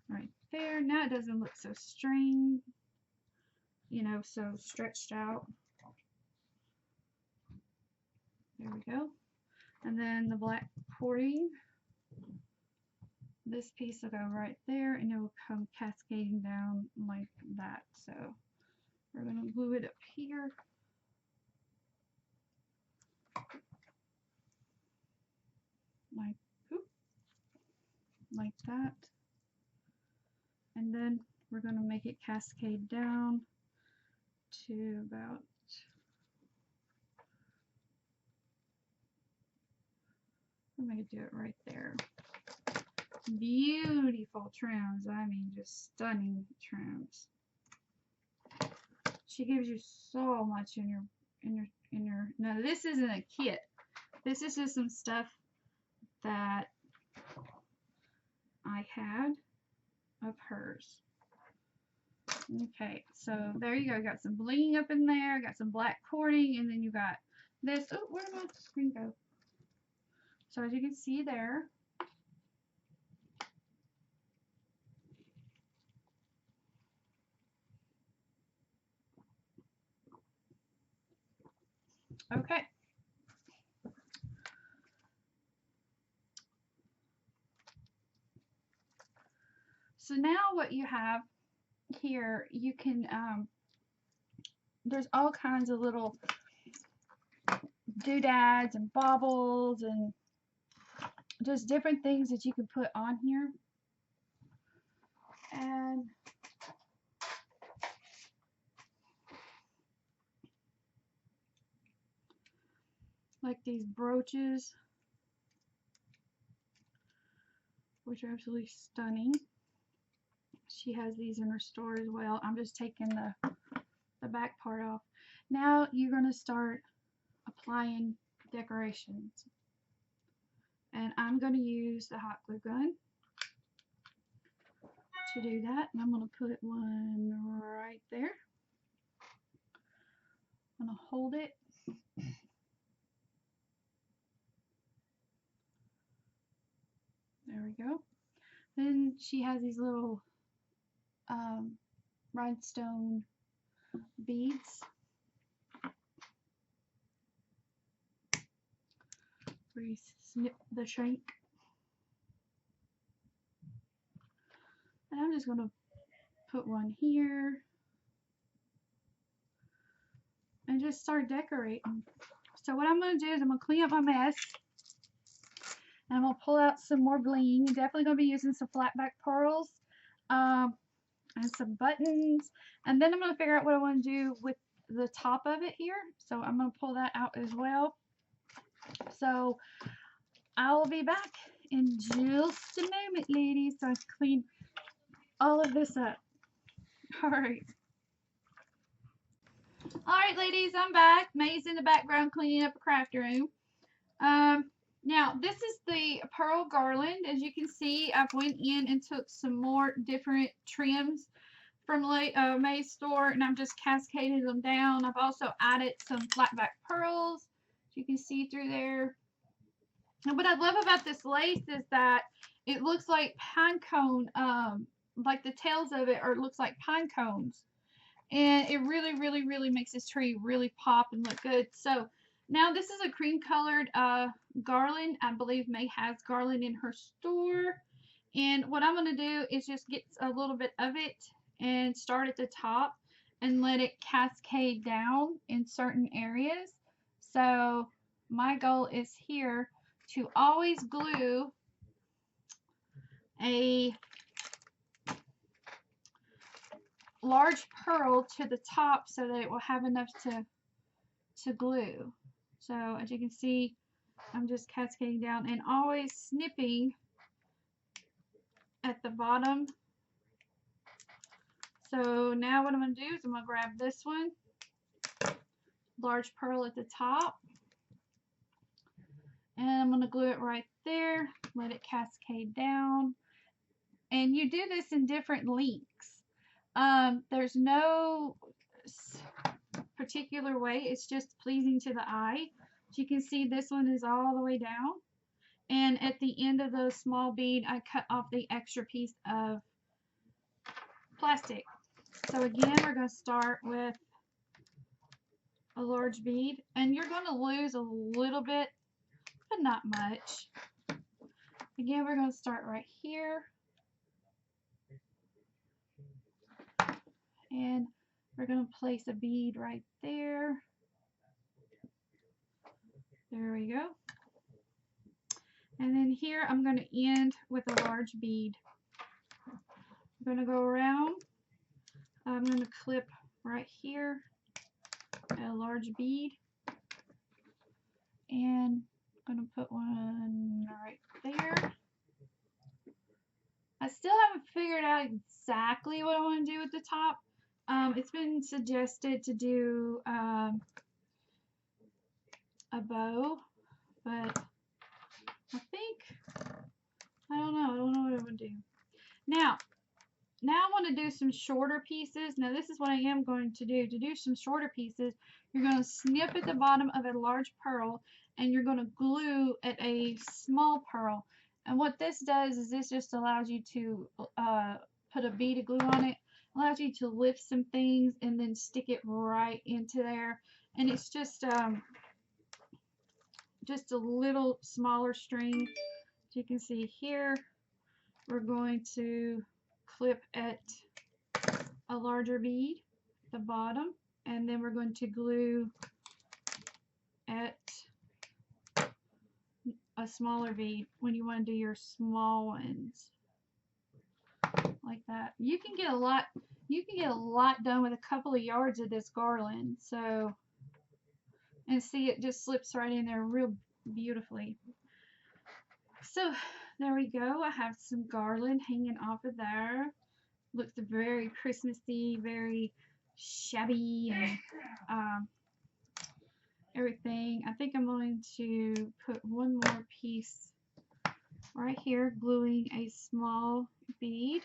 right there. Now it doesn't look so strained, you know, so stretched out. There we go. And then the black cording, this piece will go right there, and it will come cascading down like that. So we're going to glue it up here. Like that. And then we're going to make it cascade down to about I'm going to do it right there. Beautiful trims. I mean, just stunning trims. She gives you so much in your. Now this isn't a kit. This is just some stuff that I had of hers. Okay, so there you go. Got some bling up in there. Got some black cording, and then you got this. Oh, where did my screen go? So as you can see there, okay. So now what you have here, you can, there's all kinds of little doodads and baubles and just different things that you can put on here. And like these brooches, which are absolutely stunning. She has these in her store as well. I'm just taking the back part off. Now you're going to start applying decorations. And I'm going to use the hot glue gun to do that. And I'm going to put one right there. I'm going to hold it. There we go. Then she has these little rhinestone beads. Where you snip the shank. And I'm just going to put one here. And just start decorating. So what I'm going to do is I'm going to clean up my mess. And I'm going to pull out some more bling. Definitely going to be using some flat back pearls. And some buttons. And then I'm going to figure out what I want to do with the top of it here. So I'm going to pull that out as well. So I'll be back in just a moment, ladies. So I clean all of this up. Alright. Alright, ladies, I'm back. May's in the background cleaning up a craft room. Now, this is the pearl garland. As you can see, I've went in and took some more different trims from May's store, and I've just cascaded them down. I've also added some flat back pearls, as you can see through there. And what I love about this lace is that it looks like pine cone, like the tails of it looks like pine cones. And it really, really, really makes this tree really pop and look good. So now this is a cream colored garland. I believe May has garland in her store. And what I'm going to do is just get a little bit of it and start at the top and let it cascade down in certain areas. So my goal is here to always glue a large pearl to the top so that it will have enough to glue. So as you can see, I'm just cascading down and always snipping at the bottom. So now what I'm going to do is I'm going to grab this one, large pearl at the top, and I'm going to glue it right there, let it cascade down. And you do this in different lengths. There's no particular way, it's just pleasing to the eye. As you can see, this one is all the way down, and at the end of the small bead I cut off the extra piece of plastic. So again, we're going to start with a large bead, and you're going to lose a little bit, but not much. Again, we're going to start right here, and we're going to place a bead right there. There we go. And then here I'm going to end with a large bead. I'm going to go around. I'm going to clip right here a large bead, and I'm going to put one right there. I still haven't figured out exactly what I want to do at the top. It's been suggested to do a bow, but I don't know what I'm going to do. Now, now I want to do some shorter pieces. Now this is what I am going to do. To do some shorter pieces, you're going to snip at the bottom of a large pearl and you're going to glue at a small pearl. And what this does is this just allows you to put a bead of glue on it, allows you to lift some things and then stick it right into there. And it's just a little smaller string. As you can see here, we're going to clip at a larger bead at the bottom, and then we're going to glue at a smaller bead when you want to do your small ones like that. You can get a lot done with a couple of yards of this garland. So, and see, it just slips right in there real beautifully. So there we go. I have some garland hanging off of there. Looks very Christmassy, very shabby, and everything. I think I'm going to put one more piece right here, gluing a small bead.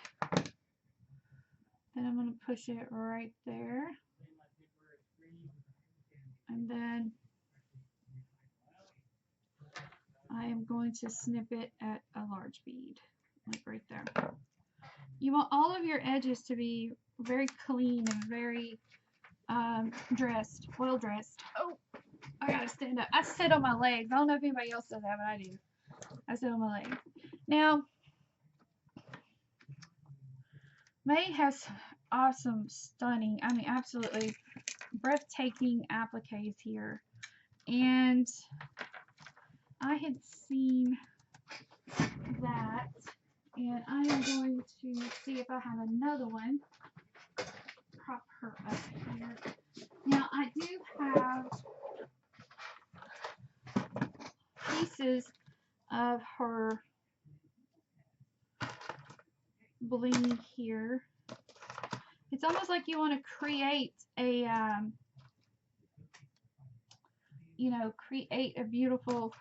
Then I'm going to push it right there. And then I am going to snip it at a large bead, like right there. You want all of your edges to be very clean and very dressed, well dressed. Oh, I gotta stand up. I sit on my legs. I don't know if anybody else does that, but I do. I sit on my legs. Now, May has awesome, stunning, I mean absolutely breathtaking appliques here. And I had seen that, and I am going to see if I have another one. Prop her up here. Now I do have pieces of her bling here. It's almost like you want to create a you know, create a beautiful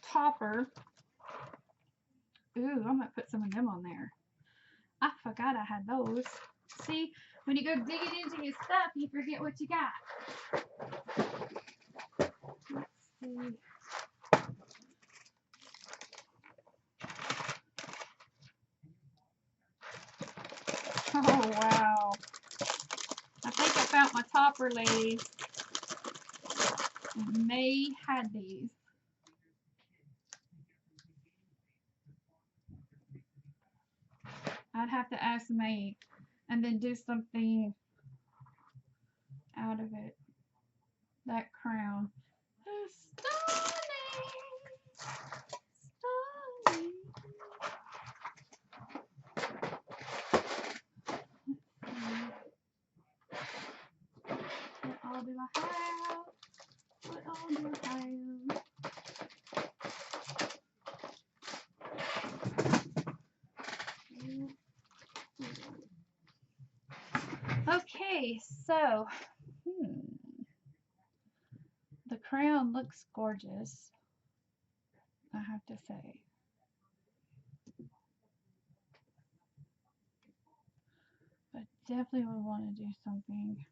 topper. Ooh, I'm gonna put some of them on there. I forgot I had those. See, when you go digging into your stuff, you forget what you got. Let's see. Oh, wow. I think I found my topper ladies. May had these. I'd have to ask May and then do something out of it. That crown. Stunning! Stunning! What all do I have? What all do I have? Okay, so the crown looks gorgeous, I have to say. But definitely would want to do something.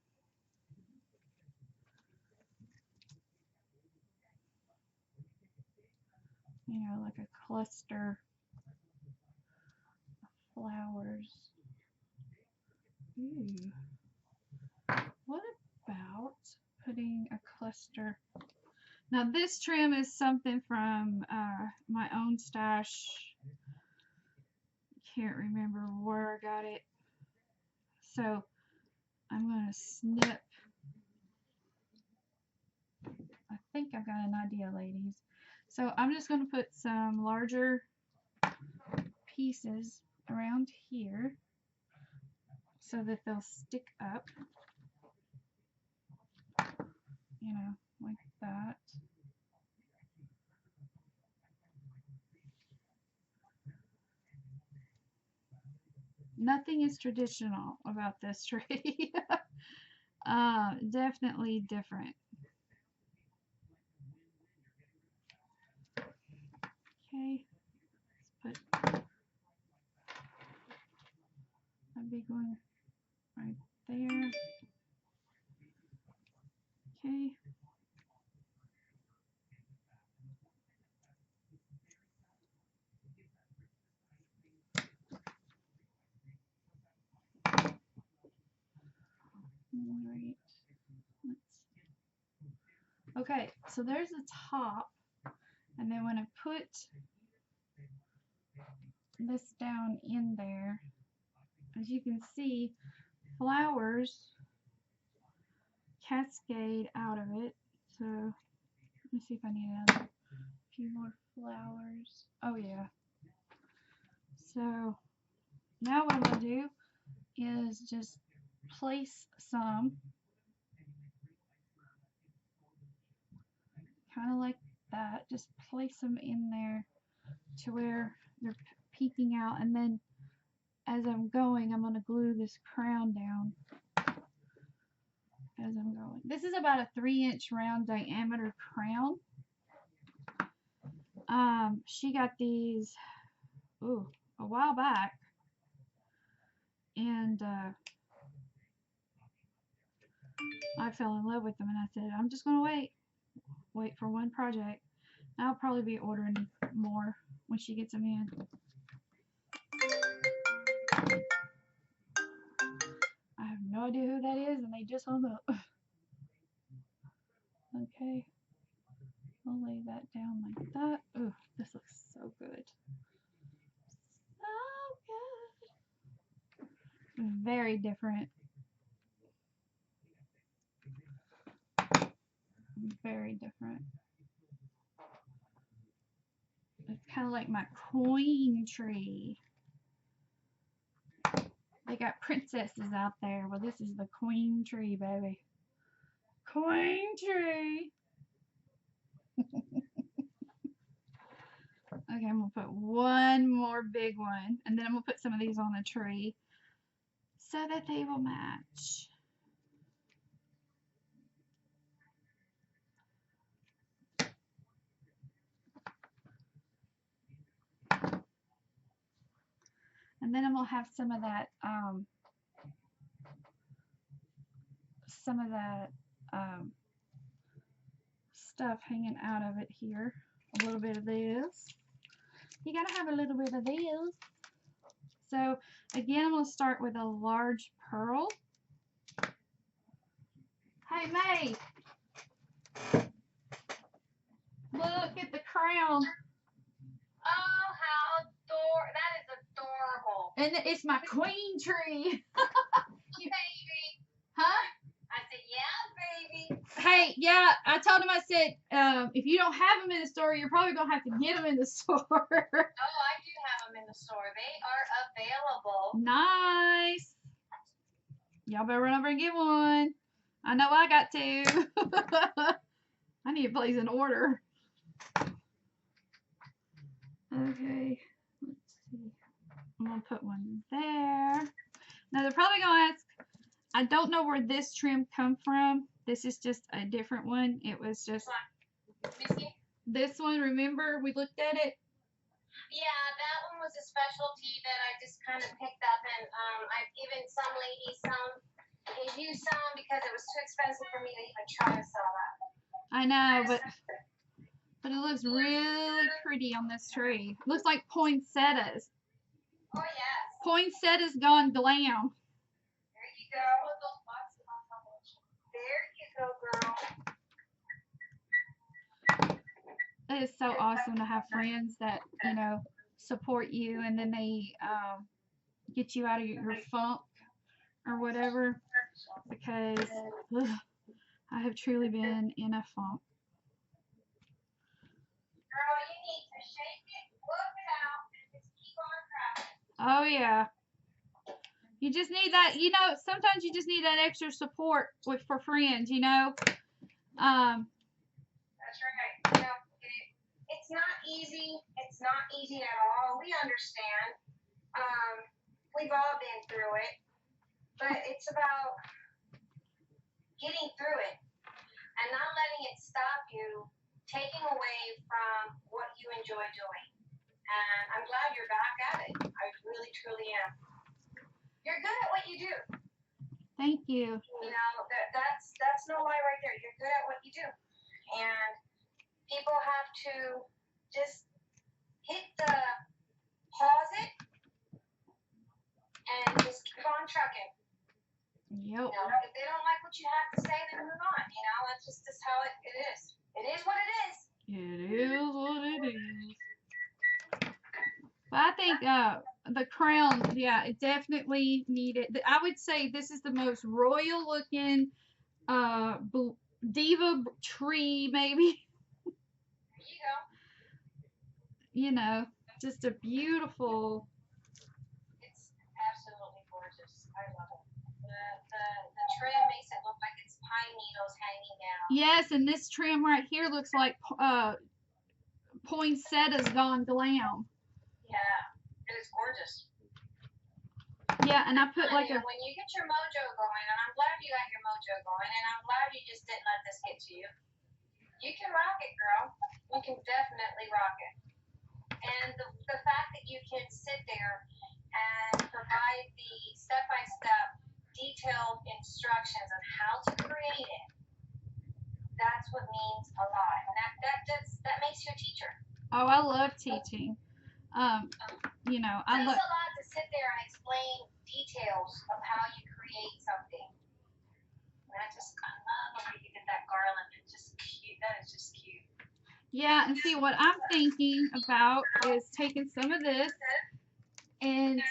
You know, like a cluster of flowers. Ooh. What about putting a cluster? Now this trim is something from my own stash. Can't remember where I got it. So I'm going to snip. I think I've got an idea, ladies. So I'm just going to put some larger pieces around here so that they'll stick up, you know, like that. Nothing is traditional about this tree. Definitely different. Okay, let's put going right there. Okay. Right. Okay, so there's the top, and then when I put this down in there, as you can see, flowers cascade out of it. So let me see if I need another few more flowers. Oh yeah. So now what I'm gonna do is just place some, kind of like that. Just place them in there to where they're peeking out, and then as I'm going, I'm gonna glue this crown down as I'm going. This is about a 3-inch round diameter crown. She got these a while back, and I fell in love with them, and I said, I'm just gonna wait for one project. I'll probably be ordering more when she gets them in. I have no idea who that is, and they just hung up. Okay, I'll lay that down like that. Oh, this looks so good. So good. Very different. Very different. It's kind of like my queen tree. They got princesses out there. Well, this is the queen tree, baby. Queen tree. Okay, I'm going to put one more big one, and then I'm going to put some of these on the tree so that they will match. And then I'm going to have some of that stuff hanging out of it here. A little bit of this. You got to have a little bit of this. So again, I'm going to start with a large pearl. Hey, May. Look at the crown. Oh, how that is adorable. And it's my queen tree. Baby. Huh? I said, yeah, baby. Hey, yeah, I told him, I said, if you don't have them in the store, you're probably going to have to get them in the store. Oh, I do have them in the store. They are available. Nice. Y'all better run over and get one. I know I got to. I need to place an order. Okay, let's see. I'm going to put one there. Now, they're probably going to ask, I don't know where this trim come from. This is just a different one. It was just this one. Remember, we looked at it? Yeah, that one was a specialty that I just kind of picked up, and I've given some ladies some, gave you some because it was too expensive for me to even try to sell that. I know, but it looks really pretty on this tree. Looks like poinsettias. Oh, yes. Poinsettias gone glam. There you go. There you go, girl. It is so awesome to have friends that, you know, support you, and then they get you out of your funk or whatever, because I have truly been in a funk. Girl, you need to shake it, work it out, and just keep on crafting. Oh, yeah. You just need that, you know, sometimes you just need that extra support for friends, you know. That's right. You know, it's not easy. It's not easy at all. We understand. We've all been through it. But it's about getting through it and not letting it stop you, taking away from what you enjoy doing. And I'm glad you're back at it. I really, truly am. You're good at what you do. Thank you. You know, that's no lie right there. You're good at what you do. And people have to just hit the pause it and just keep on trucking. Yep. You know, if they don't like what you have to say, then move on. You know, that's just how it is. It is what it is. It is what it is. But I think the crown, yeah, it definitely needed. I would say this is the most royal looking diva tree, maybe. There you go. You know, just a beautiful. It's absolutely gorgeous. I love it. The trim makes it look like it's pine needles hanging down. Yes, and this trim right here looks like poinsettia's gone glam. Yeah, it is gorgeous. Yeah, and I put like a. When you get your mojo going, and I'm glad you got your mojo going, and I'm glad you just didn't let this get to you. You can rock it, girl. You can definitely rock it. And the fact that you can sit there and provide the step-by-step detailed instructions on how to create it, that's what means a lot. And that makes you a teacher. Oh, I love teaching. You know, I love. It takes a lot to sit there and explain details of how you create something. And I love the way you did that garland. It's just cute. That is just cute. Yeah, and see what I'm thinking about is taking some of this and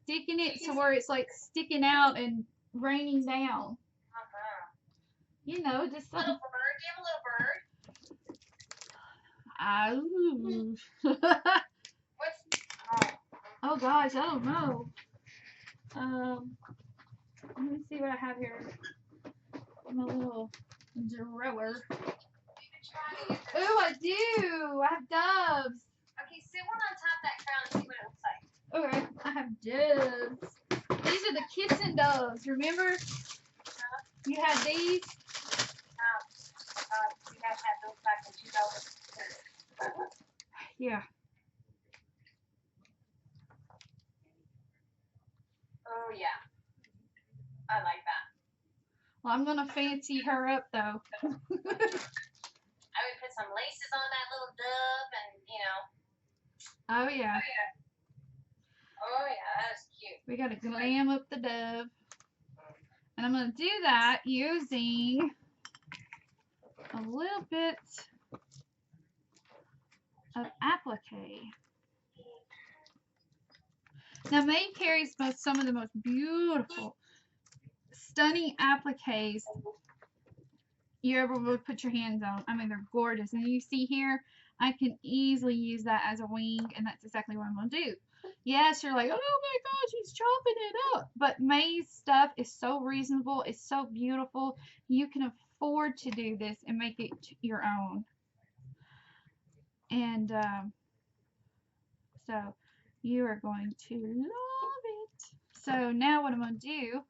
sticking it to where it's like sticking out and raining down. You know, just A little something. bird. Do you have a little bird? Oh gosh, I don't know. Let me see what I have here. My little drawer. Oh, I do. I have doves. Okay, sit one on top of that crown and see what it looks like. Okay, I have doves. These are the kissing doves. Remember? You had these? You guys had those back in 2000. Yeah. Oh, yeah. I like that. Well, I'm gonna fancy her up though. I would put some laces on that little dove and, you know. Oh yeah. Oh, yeah, that's cute. We gotta glam up the dove. And I'm gonna do that using a little bit of applique. Now May carries some of the most beautiful, stunning appliques you ever would put your hands on. I mean, they're gorgeous. And you see here, I can easily use that as a wing, and that's exactly what I'm going to do. Yes, you're like, oh my gosh, he's chopping it up. But May's stuff is so reasonable. It's so beautiful. You can afford to do this and make it your own. And so you are going to love it. So now what I'm going to do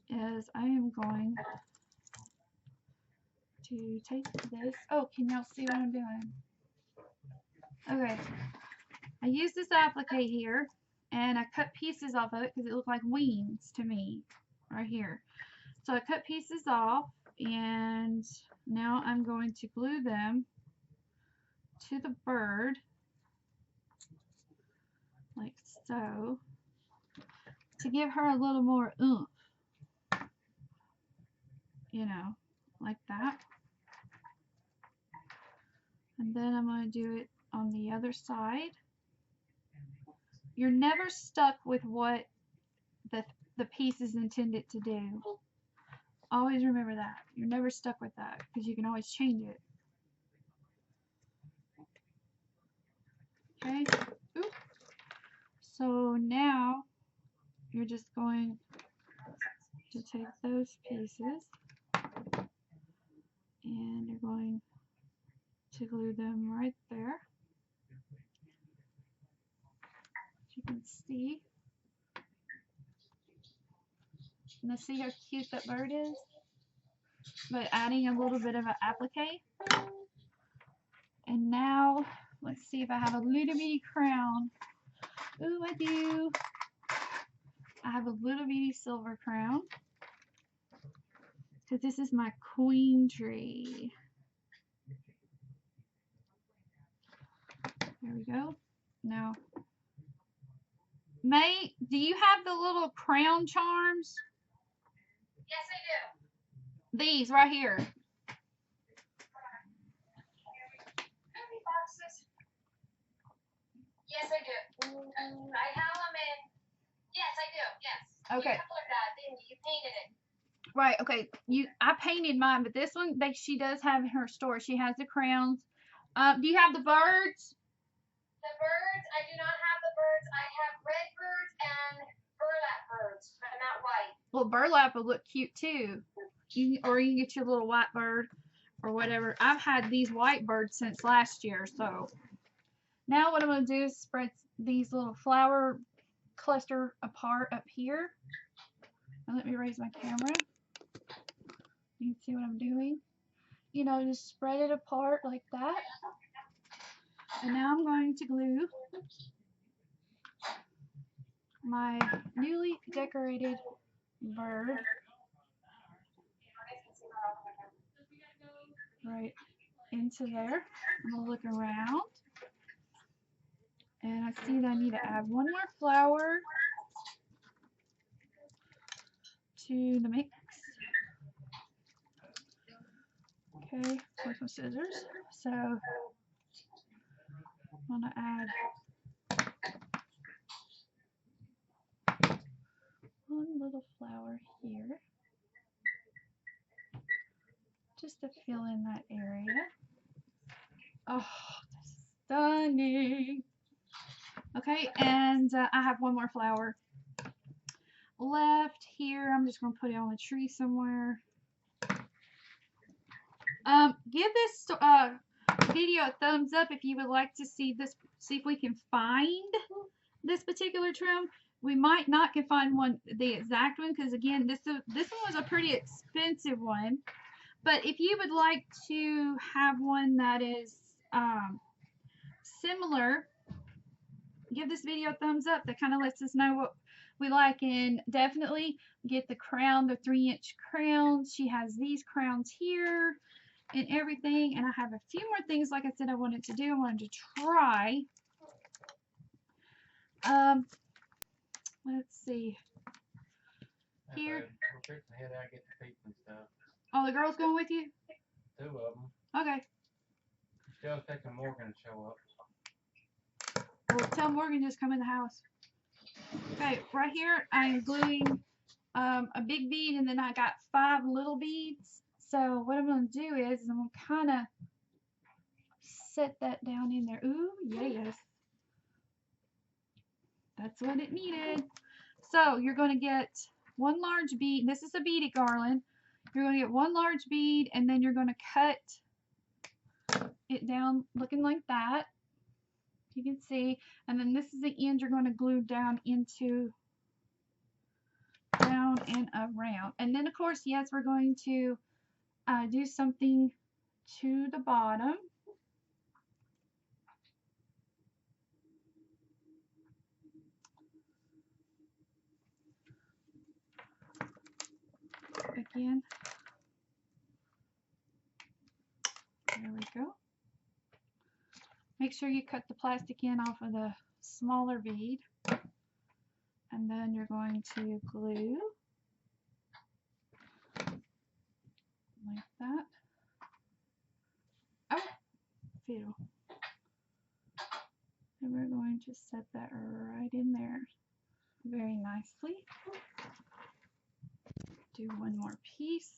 is I am going to take this. Oh, can y'all see what I'm doing? Okay. I use this applique here, and I cut pieces off of it because it looked like wings to me right here. So I cut pieces off, and now I'm going to glue them to the bird like so to give her a little more oomph. You know, like that. And then I'm going to do it on the other side. You're never stuck with what the piece is intended to do. Always remember that. You're never stuck with that because you can always change it. Okay. Oops. So now you're just going to take those pieces and you're going to glue them right there. As you can see. Now see how cute that bird is? By adding a little bit of an applique. And now let's see if I have a little bitty crown. Ooh, I do. I have a little bitty silver crown. Because this is my queen tree. There we go. Now, May, do you have the little crown charms? Yes, I do. These right here. Boxes. Yes, I do. I have them in. Yes, I do. Yes. Okay. You colored that, didn't you? You painted it. Right, okay. I painted mine, but this one she does have in her store. She has the crowns. Do you have the birds? The birds, I do not have the birds. I have red birds and burlap birds, but not white. Well, burlap will look cute too. Or you can get your little white bird or whatever. I've had these white birds since last year, so now what I'm going to do is spread these little flower cluster apart up here. And let me raise my camera. You can see what I'm doing. You know, just spread it apart like that. And now I'm going to glue my newly decorated bird right into there. I'm going to look around. And I see that I need to add one more flower to the mix. Okay, with my scissors. So I'm going to add one little flower here, just to fill in that area. Oh, that's stunning. Okay, and I have one more flower left here. I'm just going to put it on the tree somewhere. Give this video a thumbs up if you would like to see this. See if we can find this particular trim. We might not can find one, the exact one, because again, this one was a pretty expensive one. But if you would like to have one that is similar, give this video a thumbs up. That kind of lets us know what we like, and definitely get the crown, the 3-inch crowns. She has these crowns here and everything, and I have a few more things, like I said, I wanted to do. I wanted to try. Let's see. Here. Oh, the girl's going with you? 2 of them. Okay. Still expecting Morgan to show up. Well, tell Morgan just come in the house. Okay, right here I'm gluing a big bead, and then I got 5 little beads. So what I'm going to do is I'm going to kind of set that down in there. Ooh, yes. That's what it needed. So you're going to get 1 large bead. This is a beaded garland. You're going to get 1 large bead, and then you're going to cut it down looking like that. You can see. And then this is the end you're going to glue down into, down and around. And then, of course, yes, we're going to do something to the bottom. Again. There we go. Make sure you cut the plastic in off of the smaller bead. And then you're going to glue like that. Oh, fiddle. And we're going to set that right in there very nicely. Do 1 more piece.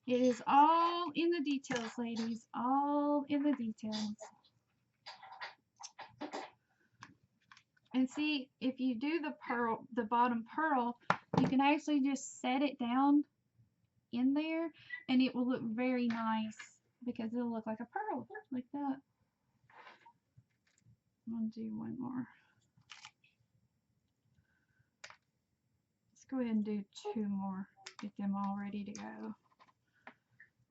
It is all in the details, ladies. All in the details. And see, if you do the pearl, the bottom pearl, you can actually just set it down in there, and it will look very nice because it'll look like a pearl, like that. I'm going to do 1 more. Let's go ahead and do 2 more. Get them all ready to go.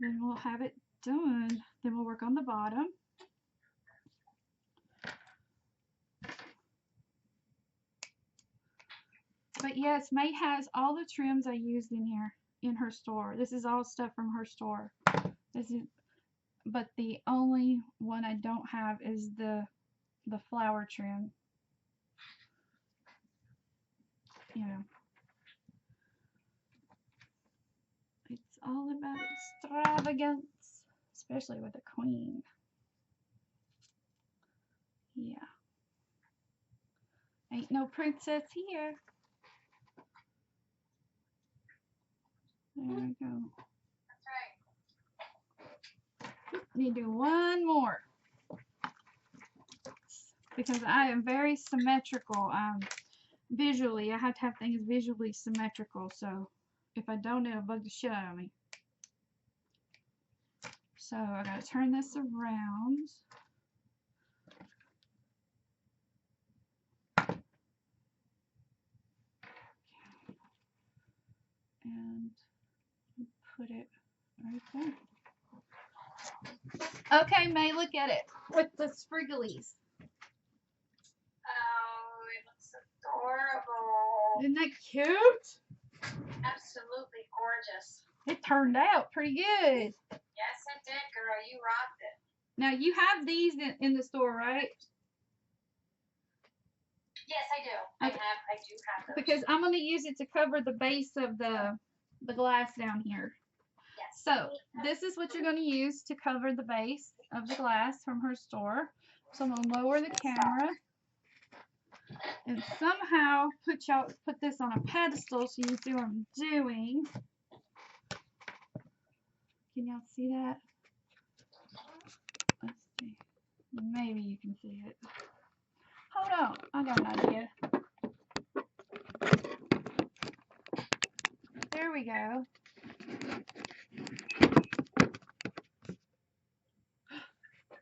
Then we'll have it done, then we'll work on the bottom. But yes, May has all the trims I used in here in her store. This is all stuff from her store. But the only one I don't have is the flower trim. You know, it's all about extravagance, especially with a queen. Yeah. Ain't no princess here. There we go. That's right. Need to do one more. Because I am very symmetrical. Visually, I have to have things visually symmetrical. So if I don't, it'll bug the shit out of me. So I gotta turn this around. And put it right there. Okay, May, look at it with the spriggles. Oh, it looks adorable. Isn't that cute? Absolutely gorgeous. It turned out pretty good. Yes, it did, girl. You rocked it. Now you have these in the store, right? Yes, I do. I do have those. Because I'm going to use it to cover the base of the glass down here. Yes. So this is what you're going to use to cover the base of the glass from her store. So I'm going to lower the camera and somehow put this on a pedestal so you can see what I'm doing. Can y'all see that? Let's see. Maybe you can see it. Hold on. I got an idea. There we go.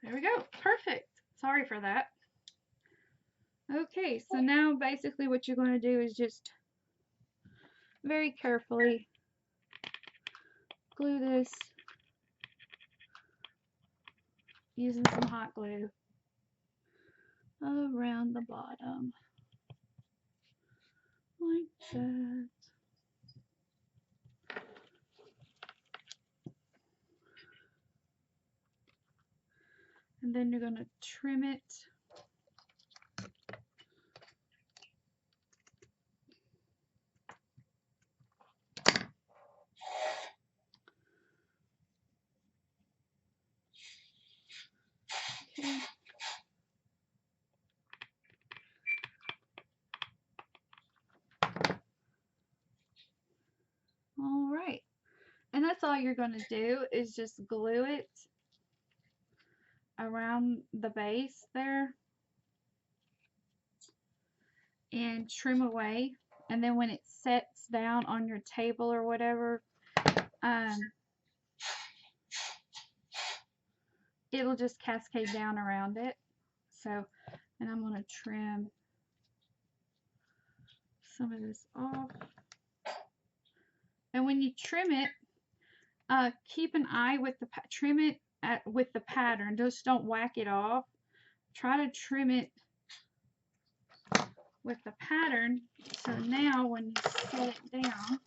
There we go. Perfect. Sorry for that. Okay, so now basically what you're going to do is just very carefully glue this using some hot glue around the bottom like that. And then you're going to trim it. Okay. All right. And that's all you're going to do is just glue it around the base there and trim away. And then when it sets down on your table or whatever, it'll just cascade down around it. So, and I'm going to trim some of this off. And when you trim it, keep an eye with the trim it with the pattern. Just don't whack it off. Try to trim it with the pattern. So now when you set it down,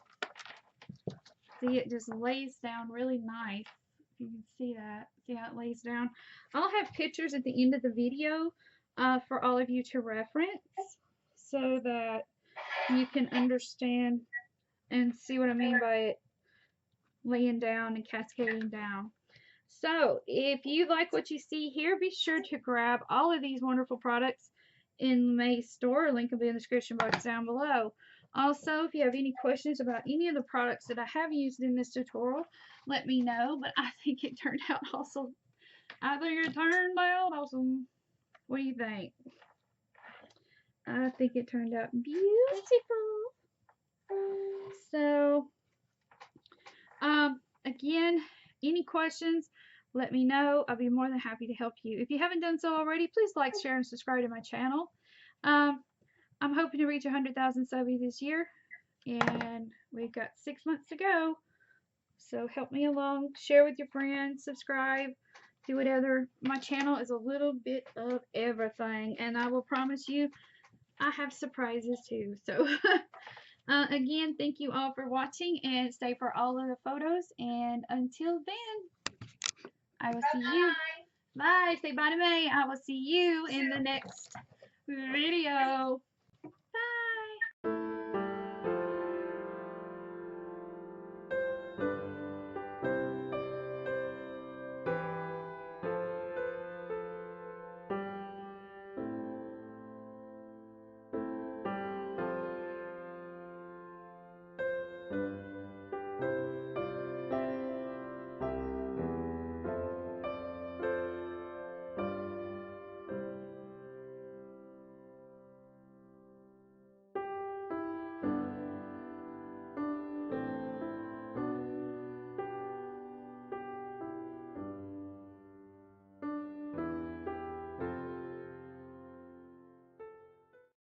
see it just lays down really nice. If you can see that. See how it lays down. I'll have pictures at the end of the video for all of you to reference so that you can understand and see what I mean by it laying down and cascading down. So if you like what you see here, be sure to grab all of these wonderful products in May's store. Link will be in the description box down below. Also, if you have any questions about any of the products that I have used in this tutorial, let me know. But I think it turned out awesome. I think it turned out awesome. What do you think? I think it turned out beautiful. So, again, any questions, let me know. I'll be more than happy to help you. If you haven't done so already, please like, share, and subscribe to my channel. I'm hoping to reach 100,000 subbies this year, and we've got 6 months to go. So help me along, share with your friends, subscribe, do whatever. My channel is a little bit of everything, and I will promise you I have surprises too. So again, thank you all for watching, and stay for all of the photos. And until then, I will see you. Bye. Say bye to me. I will see you in the next video.